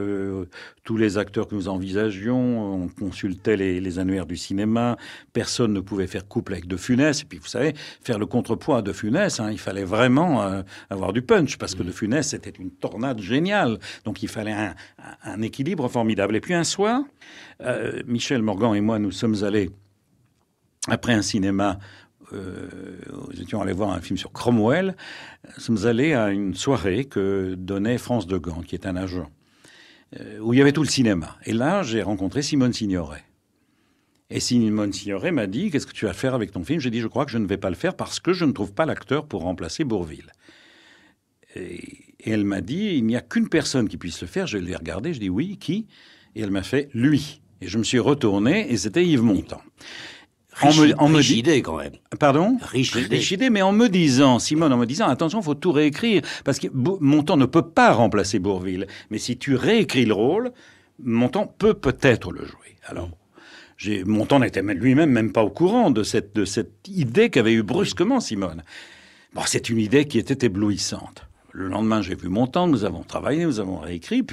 tous les acteurs que nous envisagions, on consultait les annuaires du cinéma, personne ne pouvait faire couple avec De Funès, et puis vous savez, faire le contrepoids à De Funès, il fallait vraiment avoir du punch, parce que De Funès, c'était une tornade géniale, donc il fallait un équilibre formidable. Et puis un soir, Michel Morgan et moi, nous sommes allés, après un cinéma, nous étions allés voir un film sur Cromwell. Nous sommes allés à une soirée que donnait France de Gand, qui est un agent, où il y avait tout le cinéma. Et là, j'ai rencontré Simone Signoret. Et Simone Signoret m'a dit « Qu'est-ce que tu vas faire avec ton film ?» J'ai dit « Je crois que je ne vais pas le faire parce que je ne trouve pas l'acteur pour remplacer Bourvil. » Et elle m'a dit « Il n'y a qu'une personne qui puisse le faire. » Je l'ai regardé, je dis « Oui, qui ?» Et elle m'a fait « Lui ». Et je me suis retourné et c'était Yves Montand. Riche idée, quand même. Pardon ? Riche idée, mais en me disant, Simone, attention, faut tout réécrire, parce que Montand ne peut pas remplacer Bourvil. Mais si tu réécris le rôle, Montand peut-être le jouer. Alors, Montand n'était lui-même même pas au courant de cette idée qu'avait eue brusquement Simone. Bon, c'est une idée qui était éblouissante. Le lendemain, j'ai vu Montand, nous avons travaillé, nous avons réécrit,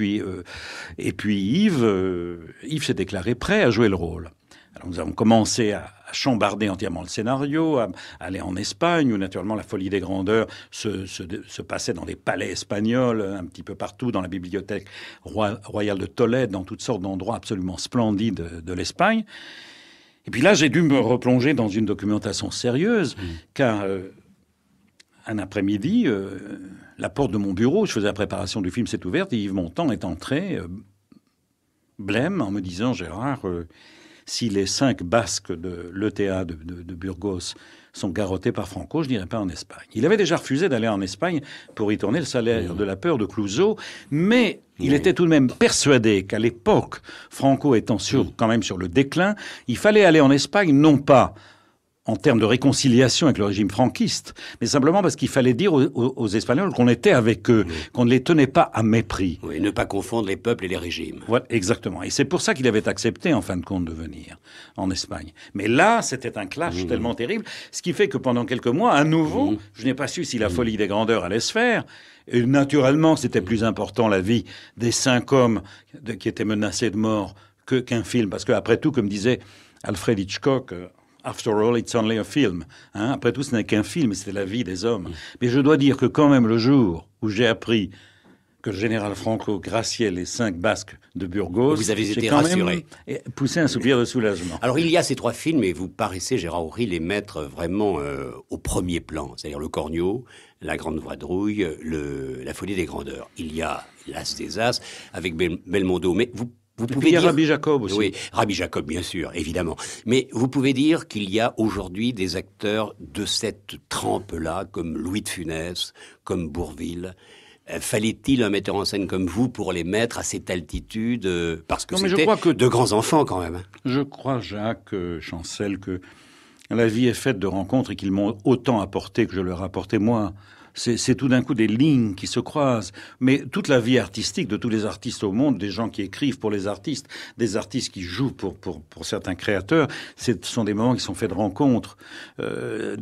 et puis Yves s'est déclaré prêt à jouer le rôle. Alors nous avons commencé à chambarder entièrement le scénario, à aller en Espagne, où naturellement La Folie des Grandeurs se passait dans des palais espagnols, un petit peu partout, dans la bibliothèque royale de Tolède, dans toutes sortes d'endroits absolument splendides de l'Espagne. Et puis là, j'ai dû me replonger dans une documentation sérieuse, car un après-midi, la porte de mon bureau, où je faisais la préparation du film, s'est ouverte, et Yves Montand est entré, blême, en me disant « Gérard... si les 5 Basques de l'ETA de Burgos sont garrottés par Franco, je n'irai pas en Espagne. » Il avait déjà refusé d'aller en Espagne pour y tourner Le Salaire de la peur de Clouseau, mais il était tout de même persuadé qu'à l'époque, Franco étant quand même sur le déclin, il fallait aller en Espagne, non pas en termes de réconciliation avec le régime franquiste, mais simplement parce qu'il fallait dire aux Espagnols qu'on était avec eux, qu'on ne les tenait pas à mépris. Oui, ne pas confondre les peuples et les régimes. Voilà, exactement. Et c'est pour ça qu'il avait accepté, en fin de compte, de venir en Espagne. Mais là, c'était un clash tellement terrible, ce qui fait que pendant quelques mois, à nouveau, je n'ai pas su si La Folie des Grandeurs allait se faire. Et naturellement, c'était plus important la vie des 5 hommes qui étaient menacés de mort qu'un film. Parce qu'après tout, comme disait Alfred Hitchcock... After all, it's only a film. Après tout, ce n'est qu'un film, c'était la vie des hommes. Mais je dois dire que quand même, le jour où j'ai appris que le général Franco graciait les 5 Basques de Burgos... Vous avez été rassuré. J'ai poussé un soupir de soulagement. Alors, il y a ces 3 films, et vous paraissez, Gérard Houry, les mettre vraiment au premier plan. C'est-à-dire Le Cornio, La Grande Vadrouille, La Folie des Grandeurs. Il y a L'As des As, avec Belmondo. Mais vous pouvez dire... Rabbi Jacob aussi. Oui, Rabbi Jacob, bien sûr, évidemment. Mais vous pouvez dire qu'il y a aujourd'hui des acteurs de cette trempe-là, comme Louis de Funès, comme Bourvil. Fallait-il un metteur en scène comme vous pour les mettre à cette altitude parce que c'était de grands enfants, quand même. Je crois, Jacques Chancel, que la vie est faite de rencontres et qu'ils m'ont autant apporté que je leur apportais moi. C'est tout d'un coup des lignes qui se croisent. Mais toute la vie artistique de tous les artistes au monde, des gens qui écrivent pour les artistes, des artistes qui jouent pour certains créateurs, ce sont des moments qui sont faits de rencontres. La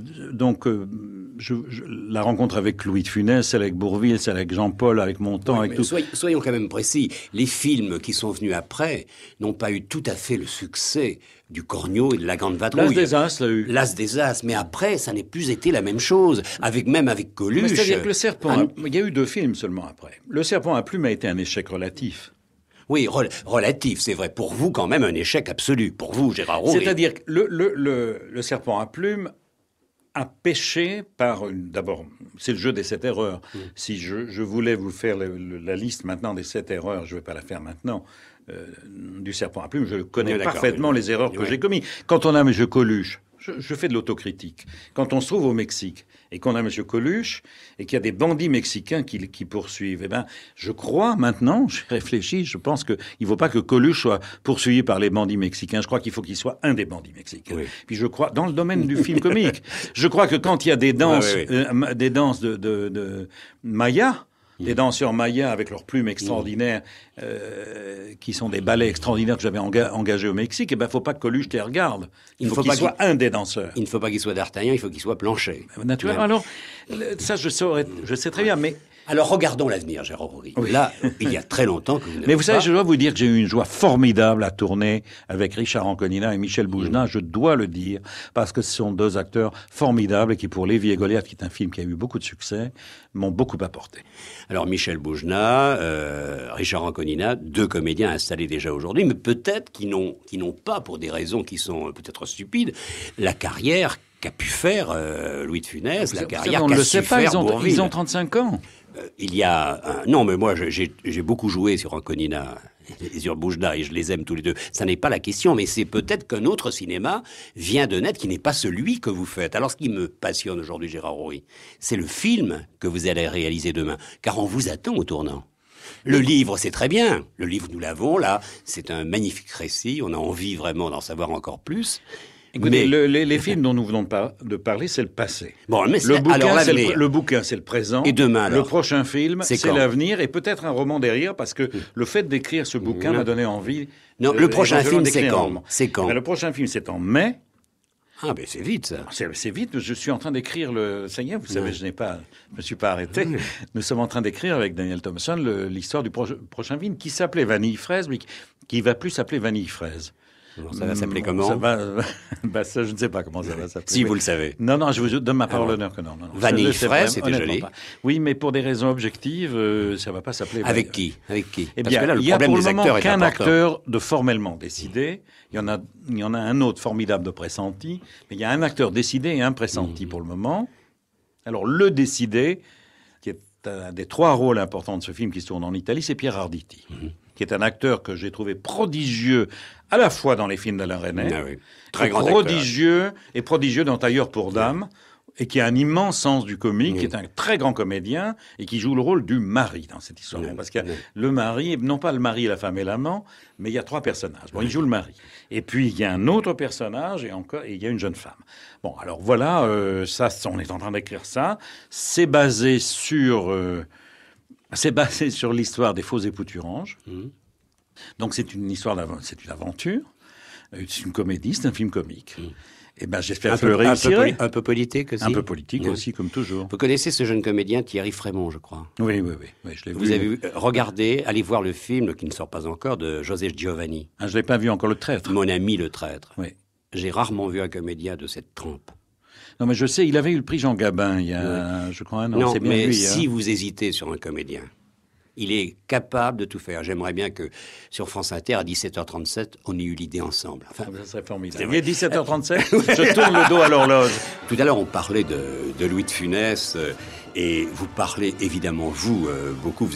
rencontre avec Louis de Funès, celle avec Bourvil, celle avec Jean-Paul, avec Montand, avec tout... Soyons quand même précis. Les films qui sont venus après n'ont pas eu tout à fait le succès du Cornio et de La Grande Vadrouille. L'As des As l'a eu. L'As des As. Mais après, ça n'est plus été la même chose. Même avec Coluche. C'est-à-dire que Le Serpent... Il y a eu 2 films seulement après. Le Serpent à plume a été un échec relatif. Oui, relatif, c'est vrai. Pour vous, quand même, un échec absolu. Pour vous, Gérard Houry. C'est-à-dire que le Serpent à plume a péché par... D'abord, c'est le jeu des 7 erreurs. Si je voulais vous faire la liste maintenant des 7 erreurs, je ne vais pas la faire maintenant, du Serpent à plume, je connais parfaitement les erreurs que j'ai commises. Quand on a M. Coluche, je fais de l'autocritique. Quand on se trouve au Mexique et qu'on a M. Coluche et qu'il y a des bandits mexicains qui poursuivent, je crois maintenant, j'ai réfléchi, je pense qu'il ne faut pas que Coluche soit poursuivi par les bandits mexicains. Je crois qu'il faut qu'il soit un des bandits mexicains. Oui. Puis je crois, dans le domaine du film comique, je crois que quand il y a des danses, des danses de Maya, des danseurs mayas avec leurs plumes extraordinaires, qui sont des ballets extraordinaires que j'avais engagés au Mexique, il ne faut pas que Coluche les regarde. Il faut qu'il soit un des danseurs. Il ne faut pas qu'il soit d'Artagnan, il faut qu'il soit Planchet. Naturellement. Alors, ça, je sais très bien, mais... Alors, regardons l'avenir, Gérard Houry. Oui. Là, il y a très longtemps que vous n'avez Mais vous savez, pas... je dois vous dire que j'ai eu une joie formidable à tourner avec Richard Anconina et Michel Boujna, je dois le dire, parce que ce sont deux acteurs formidables et qui, pour Lévi et Goliath, qui est un film qui a eu beaucoup de succès, m'ont beaucoup apporté. Alors, Michel Boujna, Richard Anconina, deux comédiens installés déjà aujourd'hui, mais peut-être qui n'ont pas, pour des raisons qui sont peut-être stupides, la carrière qu'a pu faire Louis de Funès, la carrière qu'a su faire Bourvil. Ils ont 35 ans. Il y a non, mais moi j'ai beaucoup joué sur Anconina et sur Boujna et je les aime tous les deux. Ça n'est pas la question, mais c'est peut-être qu'un autre cinéma vient de naître qui n'est pas celui que vous faites. Alors ce qui me passionne aujourd'hui, Gérard Houry, c'est le film que vous allez réaliser demain, car on vous attend au tournant. Le livre, c'est très bien. Le livre, nous l'avons là. C'est un magnifique récit. On a envie vraiment d'en savoir encore plus. Écoutez, les films dont nous venons de parler, c'est le passé. Bon, mais le bouquin, c'est le présent. Et demain, alors, le prochain film, c'est l'avenir, et peut-être un roman derrière, parce que le fait d'écrire ce bouquin m'a donné envie. Non, le prochain film, c'est quand? Le prochain film, c'est en mai. Ah, ben c'est vite, ça. C'est vite. Je suis en train d'écrire ça y est, vous savez, je me suis pas arrêté. Nous sommes en train d'écrire avec Daniel Thompson l'histoire du prochain film qui s'appelait Vanille Fraise, mais qui va plus s'appeler Vanille Fraise. Alors, ça va s'appeler comment? Ça, je ne sais pas comment ça va s'appeler. Si vous le savez. Non, je vous donne ma parole d'honneur que non. Vanille Fraise, c'était joli. Pas. Oui, mais pour des raisons objectives, ça ne va pas s'appeler. Avec qui? Eh bien, il y a pour le moment qu'un acteur de formellement décidé. Il y en a un autre formidable de pressenti, mais il y a un acteur décidé et un pressenti pour le moment. Alors, le décidé, qui est un des trois rôles importants de ce film qui se tourne en Italie, c'est Pierre Arditi. Qui est un acteur que j'ai trouvé prodigieux à la fois dans les films d'Alain Resnais, très grand prodigieux dans Tailleur pour Dame, et qui a un immense sens du comique, qui est un très grand comédien, et qui joue le rôle du mari dans cette histoire. Parce que le mari, non pas le mari, la femme et l'amant, mais il y a trois personnages. Bon, il joue le mari. Et puis, il y a un autre personnage, et il y a une jeune femme. Bon, alors voilà, on est en train d'écrire ça. C'est basé sur l'histoire des faux époux Turange. Donc c'est une aventure, c'est une comédie, c'est un film comique. Et ben j'espère que je le réussirai. Un peu politique aussi. Un peu politique aussi, comme toujours. Vous connaissez ce jeune comédien Thierry Frémont, je crois. Oui, je l'ai vu. Vous avez regardé, allez voir le film qui ne sort pas encore de Joseph Giovanni. Ah, je l'ai pas vu encore, Le Traître. Mon ami le Traître. Oui. J'ai rarement vu un comédien de cette trempe. Non, mais je sais, il avait eu le prix Jean Gabin il y a, je crois, un an. Non, c'est bien mais lui, si vous hésitez sur un comédien, il est capable de tout faire. J'aimerais bien que sur France Inter, à 17h37, on ait eu l'idée ensemble. Enfin, ça serait formidable. Il est 17h37, je tourne le dos à l'horloge. Tout à l'heure, on parlait de Louis de Funès, et vous parlez évidemment, vous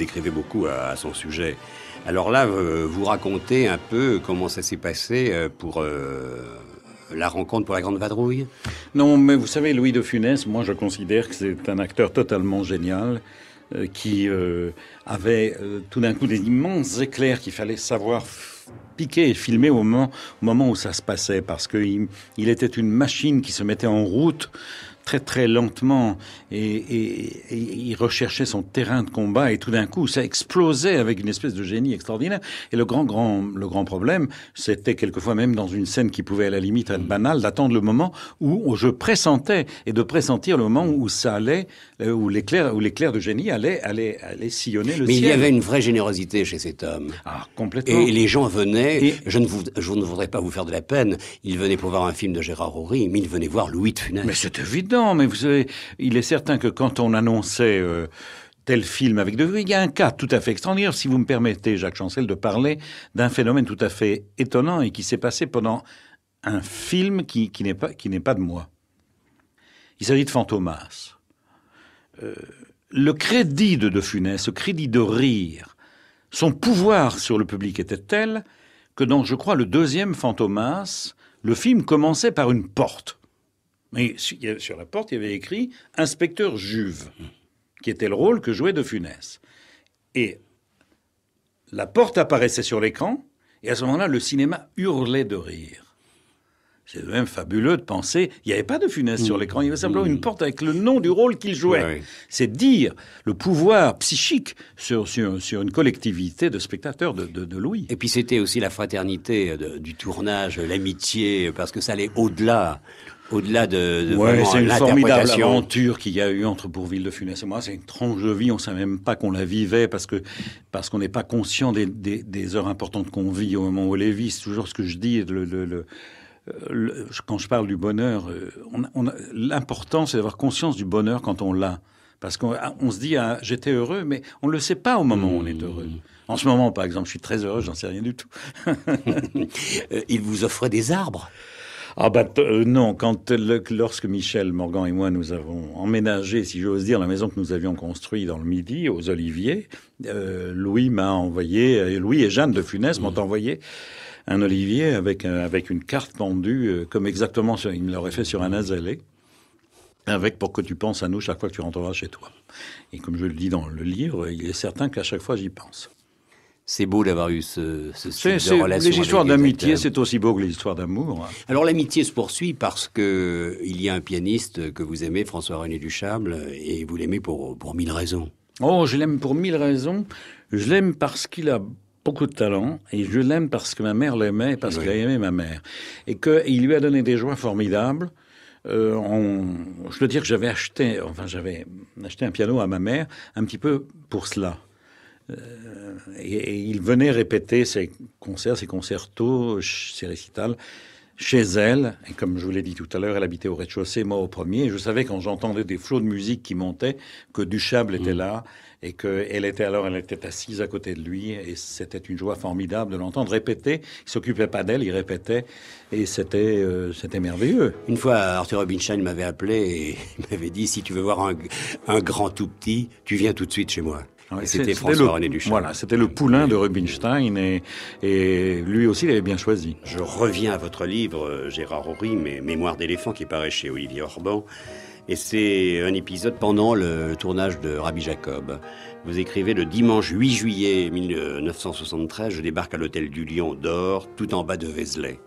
écrivez beaucoup à son sujet. Alors là, vous racontez un peu comment ça s'est passé pour... la rencontre pour la Grande Vadrouille? Non, mais vous savez, Louis de Funès, moi je considère que c'est un acteur totalement génial, qui avait tout d'un coup des immenses éclairs qu'il fallait savoir piquer et filmer au moment où ça se passait, parce qu'il était une machine qui se mettait en route très très lentement et il recherchait son terrain de combat et tout d'un coup ça explosait avec une espèce de génie extraordinaire. Et le grand problème, c'était quelquefois même dans une scène qui pouvait à la limite être banale, d'attendre le moment où je pressentais et de pressentir le moment où ça allait, où l'éclair de génie allait sillonner le ciel. Mais il y avait une vraie générosité chez cet homme. Ah, complètement. Et les gens venaient, je ne voudrais pas vous faire de la peine, ils venaient pour voir un film de Gérard Houry, mais ils venaient voir Louis de Funès. Mais c'est évident. Mais vous savez, il est certain que quand on annonçait tel film avec il y a un cas tout à fait extraordinaire, si vous me permettez, Jacques Chancel, de parler d'un phénomène tout à fait étonnant et qui s'est passé pendant un film qui n'est pas de moi. Il s'agit de Fantomas. Le crédit de Funès, ce crédit de rire, son pouvoir sur le public était tel que dans, je crois, le deuxième Fantomas, le film commençait par une porte. Mais sur la porte, il y avait écrit « Inspecteur Juve », qui était le rôle que jouait de Funès. Et la porte apparaissait sur l'écran, et à ce moment-là, le cinéma hurlait de rire. C'est même fabuleux de penser, il n'y avait pas de Funès sur l'écran, il y avait simplement une porte avec le nom du rôle qu'il jouait. Ouais. C'est dire le pouvoir psychique sur une collectivité de spectateurs de Louis. Et puis c'était aussi la fraternité du tournage, l'amitié, parce que ça allait au-delà de Ouais, c'est une formidable l'interprétation. aventure qu'il y a eu entre Bourvil de Funès et moi. C'est une tranche de vie, on ne savait même pas qu'on la vivait parce qu'on n'est pas conscient des heures importantes qu'on vit au moment où on les vit. C'est toujours ce que je dis, quand je parle du bonheur, l'important c'est d'avoir conscience du bonheur quand on l'a. Parce qu'on se dit, j'étais heureux, mais on ne le sait pas au moment où on est heureux. En ce moment, par exemple, je suis très heureux, j'en sais rien du tout. Il vous offrait des arbres. Ah non, lorsque Michel, Morgan et moi, nous avons emménagé, si j'ose dire, la maison que nous avions construite dans le Midi, aux Oliviers, Louis et Jeanne de Funès m'ont envoyé un olivier avec une carte pendue, comme exactement il me l'aurait fait sur un azalée, avec pour que tu penses à nous chaque fois que tu rentreras chez toi. Et comme je le dis dans le livre, il est certain qu'à chaque fois j'y pense. C'est beau d'avoir eu ce style de relation. Les histoires avec les d'amitié, acteurs. c'est aussi beau que les histoires d'amour. Alors l'amitié se poursuit parce que il y a un pianiste que vous aimez, François-René Duchâble, et vous l'aimez pour 1000 raisons. Oh, je l'aime pour 1000 raisons. Je l'aime parce qu'il a beaucoup de talent, et je l'aime parce que ma mère l'aimait, et parce qu'il a aimé ma mère. Et qu'il lui a donné des joies formidables. Je dois dire que j'avais acheté un piano à ma mère, un petit peu pour cela. Et il venait répéter ses concerts, ses concertos, ses récitals chez elle. Et comme je vous l'ai dit tout à l'heure, elle habitait au rez-de-chaussée, moi au premier. Et je savais quand j'entendais des flots de musique qui montaient que Duchâble était là et qu'elle était assise à côté de lui. Et c'était une joie formidable de l'entendre répéter. Il s'occupait pas d'elle, il répétait. Et c'était merveilleux. Une fois, Arthur Rubinstein m'avait appelé et il m'avait dit, si tu veux voir un grand tout petit, tu viens tout de suite chez moi. Ouais, c'était François-René Duchâble. Voilà, c'était le poulain de Rubinstein et lui aussi, il avait bien choisi. Je reviens à votre livre, Gérard Horry, Mémoires d'éléphant, qui paraît chez Olivier Orban. Et c'est un épisode pendant le tournage de Rabbi Jacob. Vous écrivez: le dimanche 8 juillet 1973, je débarque à l'hôtel du Lion d'Or, tout en bas de Vézelay.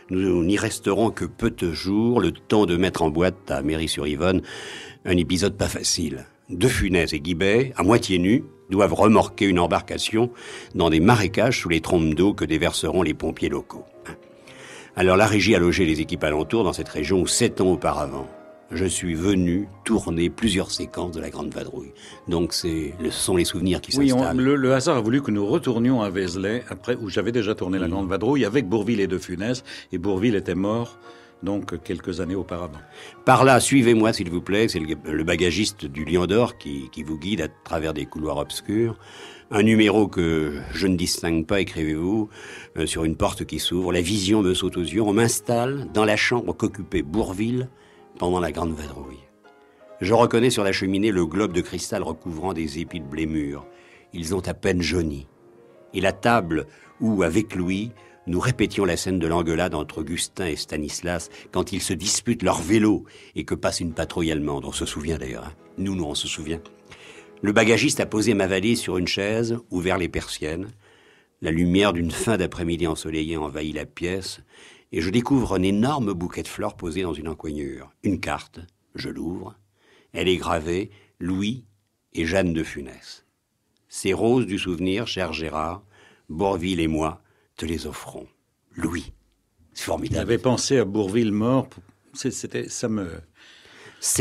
Nous n'y resterons que peu de jours, le temps de mettre en boîte à Méry-sur-Yvonne un épisode pas facile. De Funès et Guibet, à moitié nus, doivent remorquer une embarcation dans des marécages sous les trompes d'eau que déverseront les pompiers locaux. Alors la régie a logé les équipes alentours dans cette région où 7 ans auparavant, je suis venu tourner plusieurs séquences de La Grande Vadrouille. Donc ce sont les souvenirs qui s'installent. Le hasard a voulu que nous retournions à Vézelay, après où j'avais déjà tourné La Grande Vadrouille, avec Bourvil et De Funès, et Bourvil était mort donc quelques années auparavant. Par là, suivez-moi s'il vous plaît, c'est le bagagiste du Lion d'Or qui vous guide à travers des couloirs obscurs. Un numéro que je ne distingue pas, écrivez-vous, sur une porte qui s'ouvre. La vision me saute aux yeux. On m'installe dans la chambre qu'occupait Bourvil pendant La Grande Vadrouille. Je reconnais sur la cheminée le globe de cristal recouvrant des épis de blé mûr. Ils ont à peine jauni. Et la table où, avec Louis, nous répétions la scène de l'engueulade entre Augustin et Stanislas quand ils se disputent leur vélo et que passe une patrouille allemande. On se souvient d'ailleurs. Nous, on se souvient. Le bagagiste a posé ma valise sur une chaise, ouvert les persiennes. La lumière d'une fin d'après-midi ensoleillée envahit la pièce et je découvre un énorme bouquet de fleurs posé dans une encoignure. Une carte, je l'ouvre. Elle est gravée « Louis et Jeanne de Funès ». Ces roses du souvenir, cher Gérard, Bourvil et moi, te les offrons. Louis. C'est formidable. J'avais pensé à Bourvil mort. Ces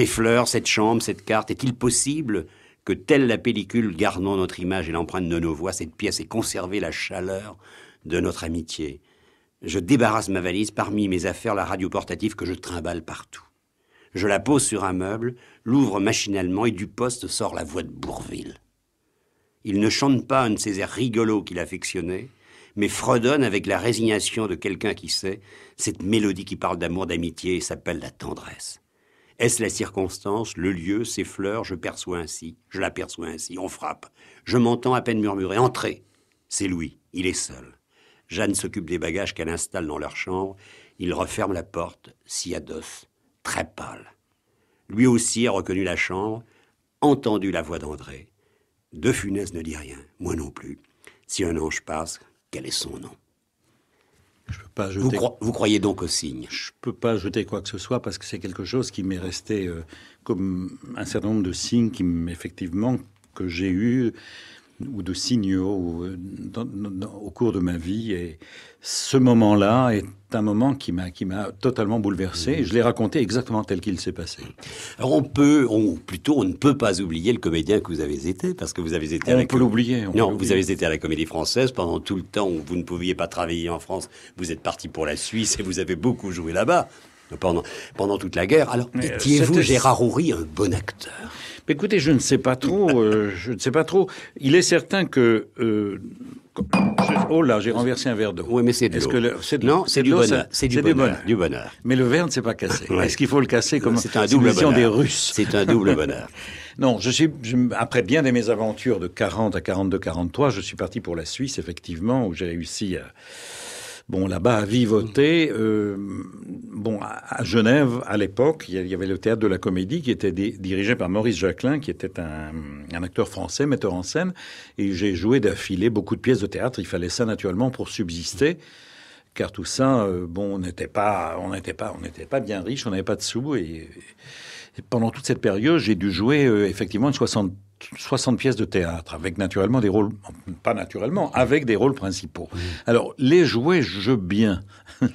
fleurs, cette chambre, cette carte, est-il possible que, telle la pellicule garnant notre image et l'empreinte de nos voix, cette pièce ait conservé la chaleur de notre amitié? Je débarrasse ma valise, parmi mes affaires, la radio portative que je trimballe partout. Je la pose sur un meuble, l'ouvre machinalement et du poste sort la voix de Bourvil. Il ne chante pas un de ces airs rigolos qu'il affectionnait, mais fredonne avec la résignation de quelqu'un qui sait, cette mélodie qui parle d'amour, d'amitié et s'appelle la tendresse. Est-ce la circonstance, le lieu, ces fleurs, je l'aperçois ainsi, on frappe. Je m'entends à peine murmurer « Entrez !» C'est Louis, il est seul. Jeanne s'occupe des bagages qu'elle installe dans leur chambre. Il referme la porte, s'y adosse, très pâle. Lui aussi a reconnu la chambre, entendu la voix d'André. De Funès ne dit rien, moi non plus. Si un ange passe, quel est son nom? Je peux pas jeter... Vous croyez donc aux signes? Je peux pas jeter quoi que ce soit parce que c'est quelque chose qui m'est resté comme un certain nombre de signes effectivement, que j'ai eu ou de signaux au cours de ma vie. Et ce moment-là est un moment qui m'a totalement bouleversé. Et je l'ai raconté exactement tel qu'il s'est passé. Alors on ne peut pas oublier le comédien que vous avez été, parce que vous avez été... On peut l'oublier. Vous avez été à la Comédie Française pendant tout le temps où vous ne pouviez pas travailler en France. Vous êtes parti pour la Suisse et vous avez beaucoup joué là-bas pendant toute la guerre. Alors, étiez-vous, Gérard Houry, un bon acteur? Écoutez, je ne sais pas trop. Je ne sais pas trop. Il est certain que... oh là, j'ai renversé un verre d'eau. Oui, mais c'est de l'eau. Non, c'est du bonheur. C'est du bonheur. Mais le verre ne s'est pas cassé. Ouais. Est-ce qu'il faut le casser comme c'est un double bonheur des Russes? C'est un double bonheur. Non, après bien des mes aventures de 40 à 42, 43, je suis parti pour la Suisse, effectivement, où j'ai réussi là-bas à vivoter. À Genève, à l'époque, il y avait le Théâtre de la Comédie qui était dirigé par Maurice Jacquelin, qui était un acteur français, metteur en scène. Et j'ai joué d'affilée beaucoup de pièces de théâtre. Il fallait ça naturellement pour subsister. Car tout ça, on n'était pas bien riche, on n'avait pas de sous. Et pendant toute cette période, j'ai dû jouer effectivement 60 pièces de théâtre, avec naturellement des rôles, pas naturellement, avec des rôles principaux. Alors, les jouais-je bien?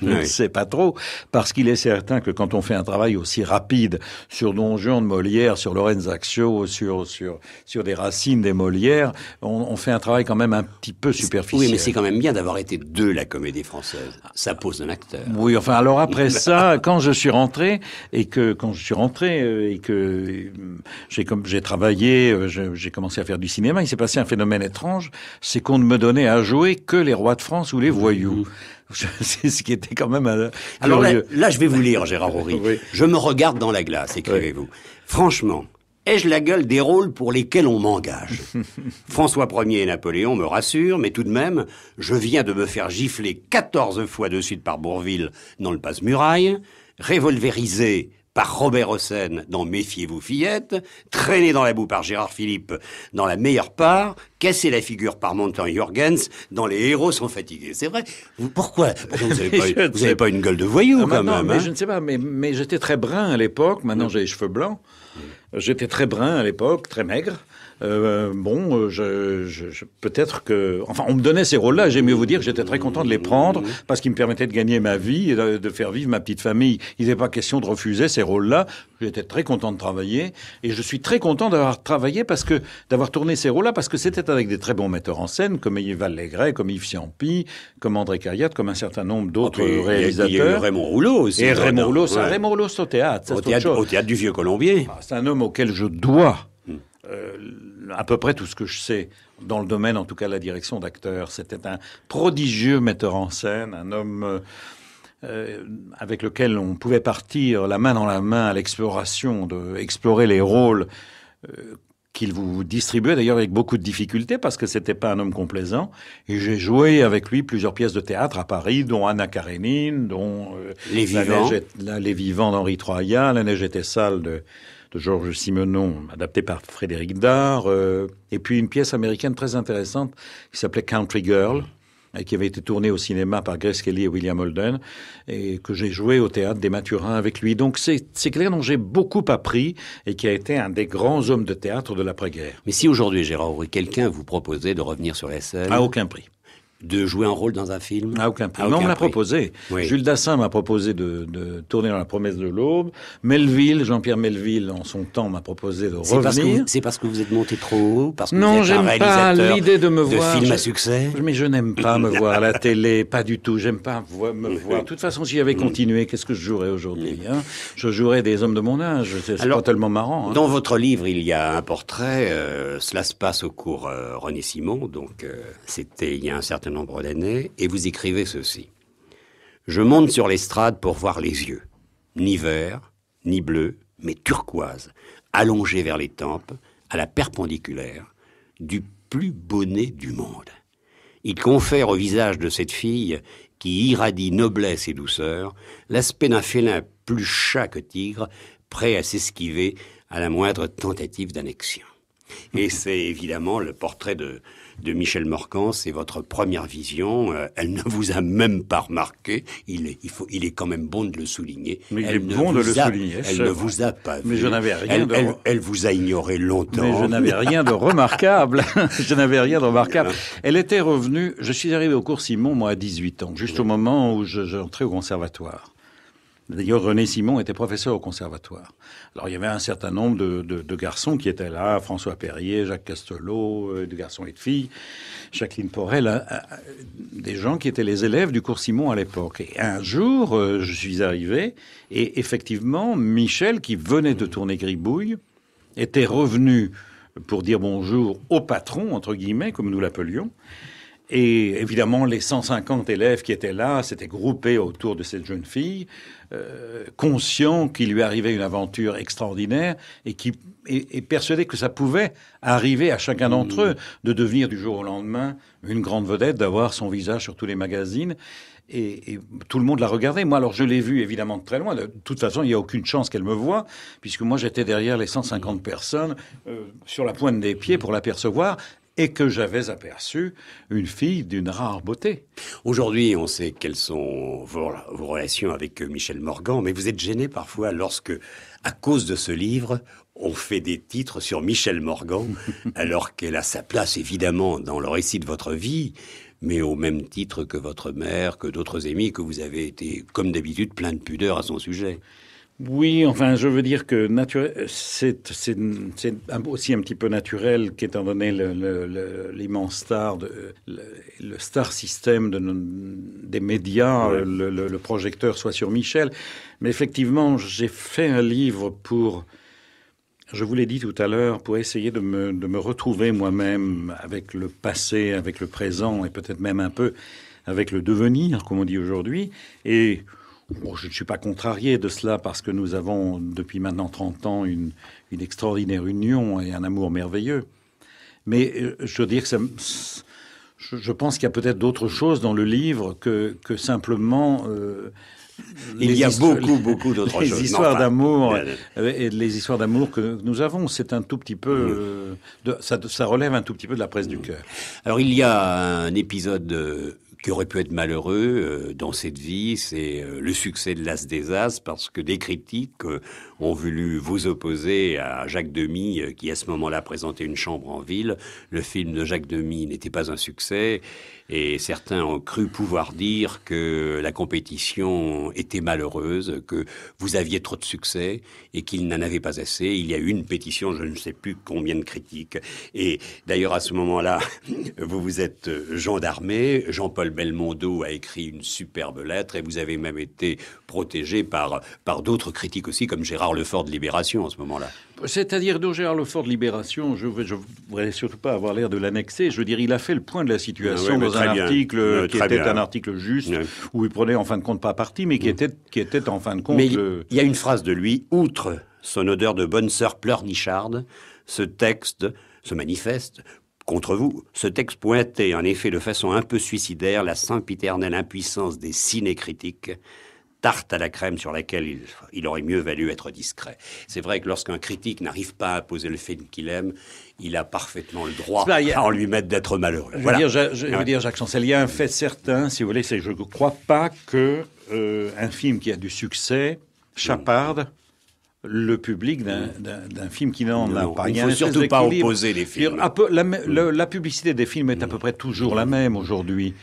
Je ne sais pas trop, parce qu'il est certain que quand on fait un travail aussi rapide sur Don Juan de Molière, sur Lorenzaccio, sur des Racines des Molières, on fait un travail quand même un petit peu superficiel. Oui, mais c'est quand même bien d'avoir été de la Comédie Française. Ça pose un acteur. Oui, enfin, alors après ça, quand je suis rentré et que j'ai travaillé, j'ai commencé à faire du cinéma, il s'est passé un phénomène étrange, c'est qu'on ne me donnait à jouer que les rois de France ou les voyous. C'est ce qui était quand même... Alors là, je vais vous lire, Gérard Houry. Oui. Je me regarde dans la glace, écrivez-vous. Oui. Franchement, ai-je la gueule des rôles pour lesquels on m'engage? François Ier et Napoléon me rassurent, mais tout de même, je viens de me faire gifler 14 fois de suite par Bourvil dans le Passe-Muraille, révolvérisé par Robert Hossein dans Méfiez-vous fillette, traîné dans la boue par Gérard Philippe dans La meilleure part, cassé la figure par Montan Jürgens dans Les héros sont fatigués. C'est vrai. Pourquoi vous n'avez pas une gueule de voyou quand même? Mais je ne sais pas, mais j'étais très brun à l'époque, maintenant j'ai les cheveux blancs. J'étais très brun à l'époque, très maigre. Peut-être que... Enfin, on me donnait ces rôles-là, et j'aime mieux vous dire que j'étais très content de les prendre, parce qu'ils me permettaient de gagner ma vie et de faire vivre ma petite famille. Il n'était pas question de refuser ces rôles-là. J'étais très content de travailler, et je suis très content d'avoir travaillé d'avoir tourné ces rôles-là, parce que c'était avec des très bons metteurs en scène, comme Yves Allégret, comme Yves Ciampi, comme André Cariat, comme un certain nombre d'autres réalisateurs. Il y a eu Raymond Rouleau aussi. Et Raymond Rouleau, Raymond Rouleau, c'est au théâtre. Au théâtre du Vieux Colombier. C'est un homme auquel je dois à peu près tout ce que je sais dans le domaine, en tout cas la direction d'acteur. C'était un prodigieux metteur en scène, un homme avec lequel on pouvait partir la main dans la main à l'exploration, explorer les rôles qu'il vous distribuait, d'ailleurs avec beaucoup de difficultés, parce que c'était pas un homme complaisant. Et j'ai joué avec lui plusieurs pièces de théâtre à Paris, dont Anna Karénine, dont Les Vivants, Les Vivants d'Henri Troyat, La neige était sale de Georges Simenon, adapté par Frédéric Dard, et puis une pièce américaine très intéressante qui s'appelait Country Girl, et qui avait été tournée au cinéma par Grace Kelly et William Holden, et que j'ai joué au théâtre des Mathurins avec lui. Donc c'est quelqu'un dont j'ai beaucoup appris, et qui a été un des grands hommes de théâtre de l'après-guerre. Mais si aujourd'hui, Gérard Houry, quelqu'un vous proposait de revenir sur la scène... À aucun prix. De jouer un rôle dans un film? À aucun prix. Non, on me l'a proposé. Oui. Jules Dassin m'a proposé de tourner dans La Promesse de l'Aube. Melville, Jean-Pierre Melville, en son temps, m'a proposé de revenir. C'est parce que vous êtes monté trop haut? Parce que non, vous êtes un réalisateur pas l'idée de me voir. De films à succès? Mais je n'aime pas me voir à la télé, pas du tout. J'aime pas me voir. De toute façon, si j'avais continué, qu'est-ce que je jouerais aujourd'hui? Je jouerais des hommes de mon âge. C'est pas tellement marrant. Dans votre livre, il y a un portrait. Cela se passe au cours René Simon, donc c'était il y a un certain nombre d'années. Et vous écrivez ceci. Je monte sur l'estrade pour voir les yeux. Ni vert, ni bleu, mais turquoise, allongés vers les tempes, à la perpendiculaire, du plus beau nez du monde. Il confère au visage de cette fille, qui irradie noblesse et douceur, l'aspect d'un félin plus chat que tigre, prêt à s'esquiver à la moindre tentative d'annexion. Et c'est évidemment le portrait de de Michel Morgan, c'est votre première vision. Elle ne vous a même pas remarqué. Il est quand même bon de le souligner. Mais il est bon de le souligner. Elle ne vous a pas vu. Mais je n'avais rien elle vous a ignoré longtemps. Mais je n'avais rien de remarquable. Je n'avais rien de remarquable. Elle était revenue. Je suis arrivé au cours Simon, moi, à 18 ans, juste au moment où j'entrais au conservatoire. D'ailleurs, René Simon était professeur au conservatoire. Alors, il y avait un certain nombre de garçons qui étaient là, François Perrier, Jacques Castelot, de garçons et de filles, Jacqueline Porel, des gens qui étaient les élèves du cours Simon à l'époque. Et un jour, je suis arrivé, et effectivement, Michel, qui venait de tourner Gribouille, était revenu pour dire bonjour au patron, entre guillemets, comme nous l'appelions. Et évidemment, les 150 élèves qui étaient là s'étaient groupés autour de cette jeune fille, conscients qu'il lui arrivait une aventure extraordinaire et persuadés que ça pouvait arriver à chacun d'entre eux de devenir du jour au lendemain une grande vedette, d'avoir son visage sur tous les magazines. Et tout le monde la regardait. Moi, alors, je l'ai vue, évidemment, de très loin. De toute façon, il n'y a aucune chance qu'elle me voie, puisque moi, j'étais derrière les 150 personnes, sur la pointe des pieds pour l'apercevoir, et que j'avais aperçu une fille d'une rare beauté. Aujourd'hui, on sait quelles sont vos relations avec Michel Morgan, mais vous êtes gêné parfois lorsque, à cause de ce livre, on fait des titres sur Michel Morgan, alors qu'elle a sa place, évidemment, dans le récit de votre vie, mais au même titre que votre mère, que d'autres amis, que vous avez été, comme d'habitude, plein de pudeur à son sujet. Oui, enfin, je veux dire que c'est aussi un petit peu naturel qu'étant donné l'immense star, le star système des médias, ouais. le projecteur soit sur Michel. Mais effectivement, j'ai fait un livre pour, je vous l'ai dit tout à l'heure, pour essayer de me retrouver moi-même avec le passé, avec le présent et peut-être même un peu avec le devenir, comme on dit aujourd'hui. Et bon, je ne suis pas contrarié de cela parce que nous avons depuis maintenant 30 ans une extraordinaire union et un amour merveilleux. Mais je veux dire que je pense qu'il y a peut-être d'autres choses dans le livre que simplement... il y a beaucoup d'autres choses. Les histoires d'amour et les histoires d'amour que nous avons, c'est un tout petit peu... ça relève un tout petit peu de la presse du cœur. Alors, il y a un épisode... qui aurait pu être malheureux dans cette vie, c'est le succès de l'As des As, parce que des critiques ont voulu vous opposer à Jacques Demy, qui à ce moment-là présentait Une chambre en ville. Le film de Jacques Demy n'était pas un succès, et certains ont cru pouvoir dire que la compétition était malheureuse, que vous aviez trop de succès, et qu'il n'en avait pas assez. Il y a eu une pétition, je ne sais plus combien de critiques. Et d'ailleurs, à ce moment-là, vous vous êtes gendarmé. Jean-Paul Belmondo a écrit une superbe lettre et vous avez même été protégé par d'autres critiques aussi, comme Gérard Lefort de Libération en ce moment-là. C'est-à-dire de Gérard Lefort de Libération, je ne voudrais surtout pas avoir l'air de l'annexer. Je veux dire, il a fait le point de la situation dans un article qui était un article juste, où il prenait en fin de compte pas parti, mais qui était en fin de compte... Mais il y a une phrase de lui, outre son odeur de bonne sœur pleurnicharde, ce manifeste... Contre vous, ce texte pointait en effet de façon un peu suicidaire la sempiternelle impuissance des cinécritiques, tarte à la crème sur laquelle il aurait mieux valu être discret. C'est vrai que lorsqu'un critique n'arrive pas à poser le film qu'il aime, il a parfaitement le droit en lui mettre d'être malheureux. Je veux dire, Jacques Chancel, il y a un fait certain, si vous voulez, c'est que je ne crois pas que un film qui a du succès chaparde le public d'un film qui n'en a pas. Il ne faut surtout pas opposer les films. La publicité des films est à peu près toujours la même aujourd'hui.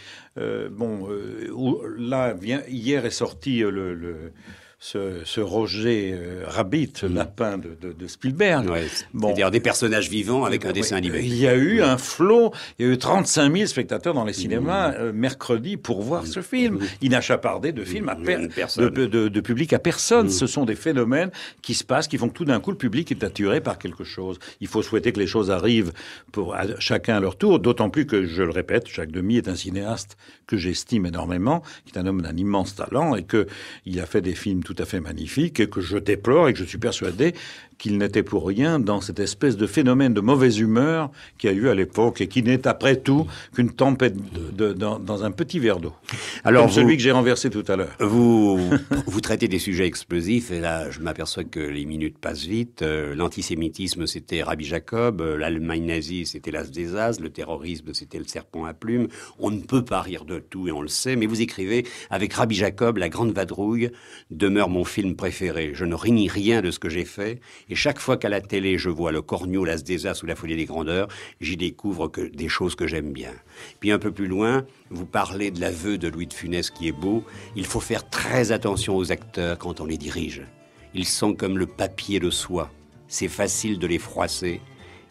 Hier est sorti ce Roger Rabbit, lapin de Spielberg. Ouais, c'est-à-dire des personnages vivants avec un dessin animé. Il y a eu un flot, il y a eu 35 000 spectateurs dans les cinémas mercredi pour voir ce film. Il n'a chapardé de film de public à personne. Ce sont des phénomènes qui se passent, qui font que tout d'un coup le public est attiré par quelque chose. Il faut souhaiter que les choses arrivent à chacun à leur tour, d'autant plus que, je le répète, Jacques Demy est un cinéaste que j'estime énormément, qui est un homme d'un immense talent et qu'il a fait des films tout à fait magnifique et que je déplore et que je suis persuadé qu'il n'était pour rien dans cette espèce de phénomène de mauvaise humeur qu'il y a eu à l'époque et qui n'est après tout qu'une tempête dans un petit verre d'eau. Alors comme celui que j'ai renversé tout à l'heure. Vous traitez des sujets explosifs et là je m'aperçois que les minutes passent vite. L'antisémitisme c'était Rabbi Jacob, l'Allemagne nazie c'était l'as des as, le terrorisme c'était le serpent à plumes. On ne peut pas rire de tout et on le sait, mais vous écrivez avec Rabbi Jacob, La Grande Vadrouille demeure mon film préféré. Je ne renie rien de ce que j'ai fait. Et chaque fois qu'à la télé, je vois le Cornio, l'As des As ou la Folie des Grandeurs, j'y découvre des choses que j'aime bien. Puis un peu plus loin, vous parlez de l'aveu de Louis de Funès qui est beau. Il faut faire très attention aux acteurs quand on les dirige. Ils sont comme le papier de soie. C'est facile de les froisser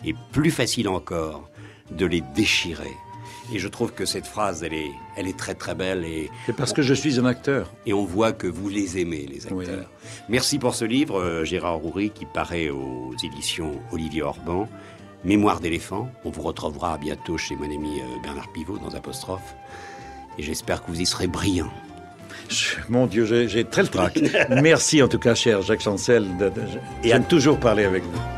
et plus facile encore de les déchirer. Et je trouve que cette phrase, elle est très très belle. C'est parce que je suis un acteur. Et on voit que vous les aimez, les acteurs. Oui. Merci pour ce livre, Gérard Houry, qui paraît aux éditions Olivier Orban. Mémoire d'éléphant. On vous retrouvera bientôt chez mon ami Bernard Pivot dans Apostrophe. Et j'espère que vous y serez brillant. Mon Dieu, j'ai très le trac. Merci en tout cas, cher Jacques Chancel. J'aime toujours parler avec vous.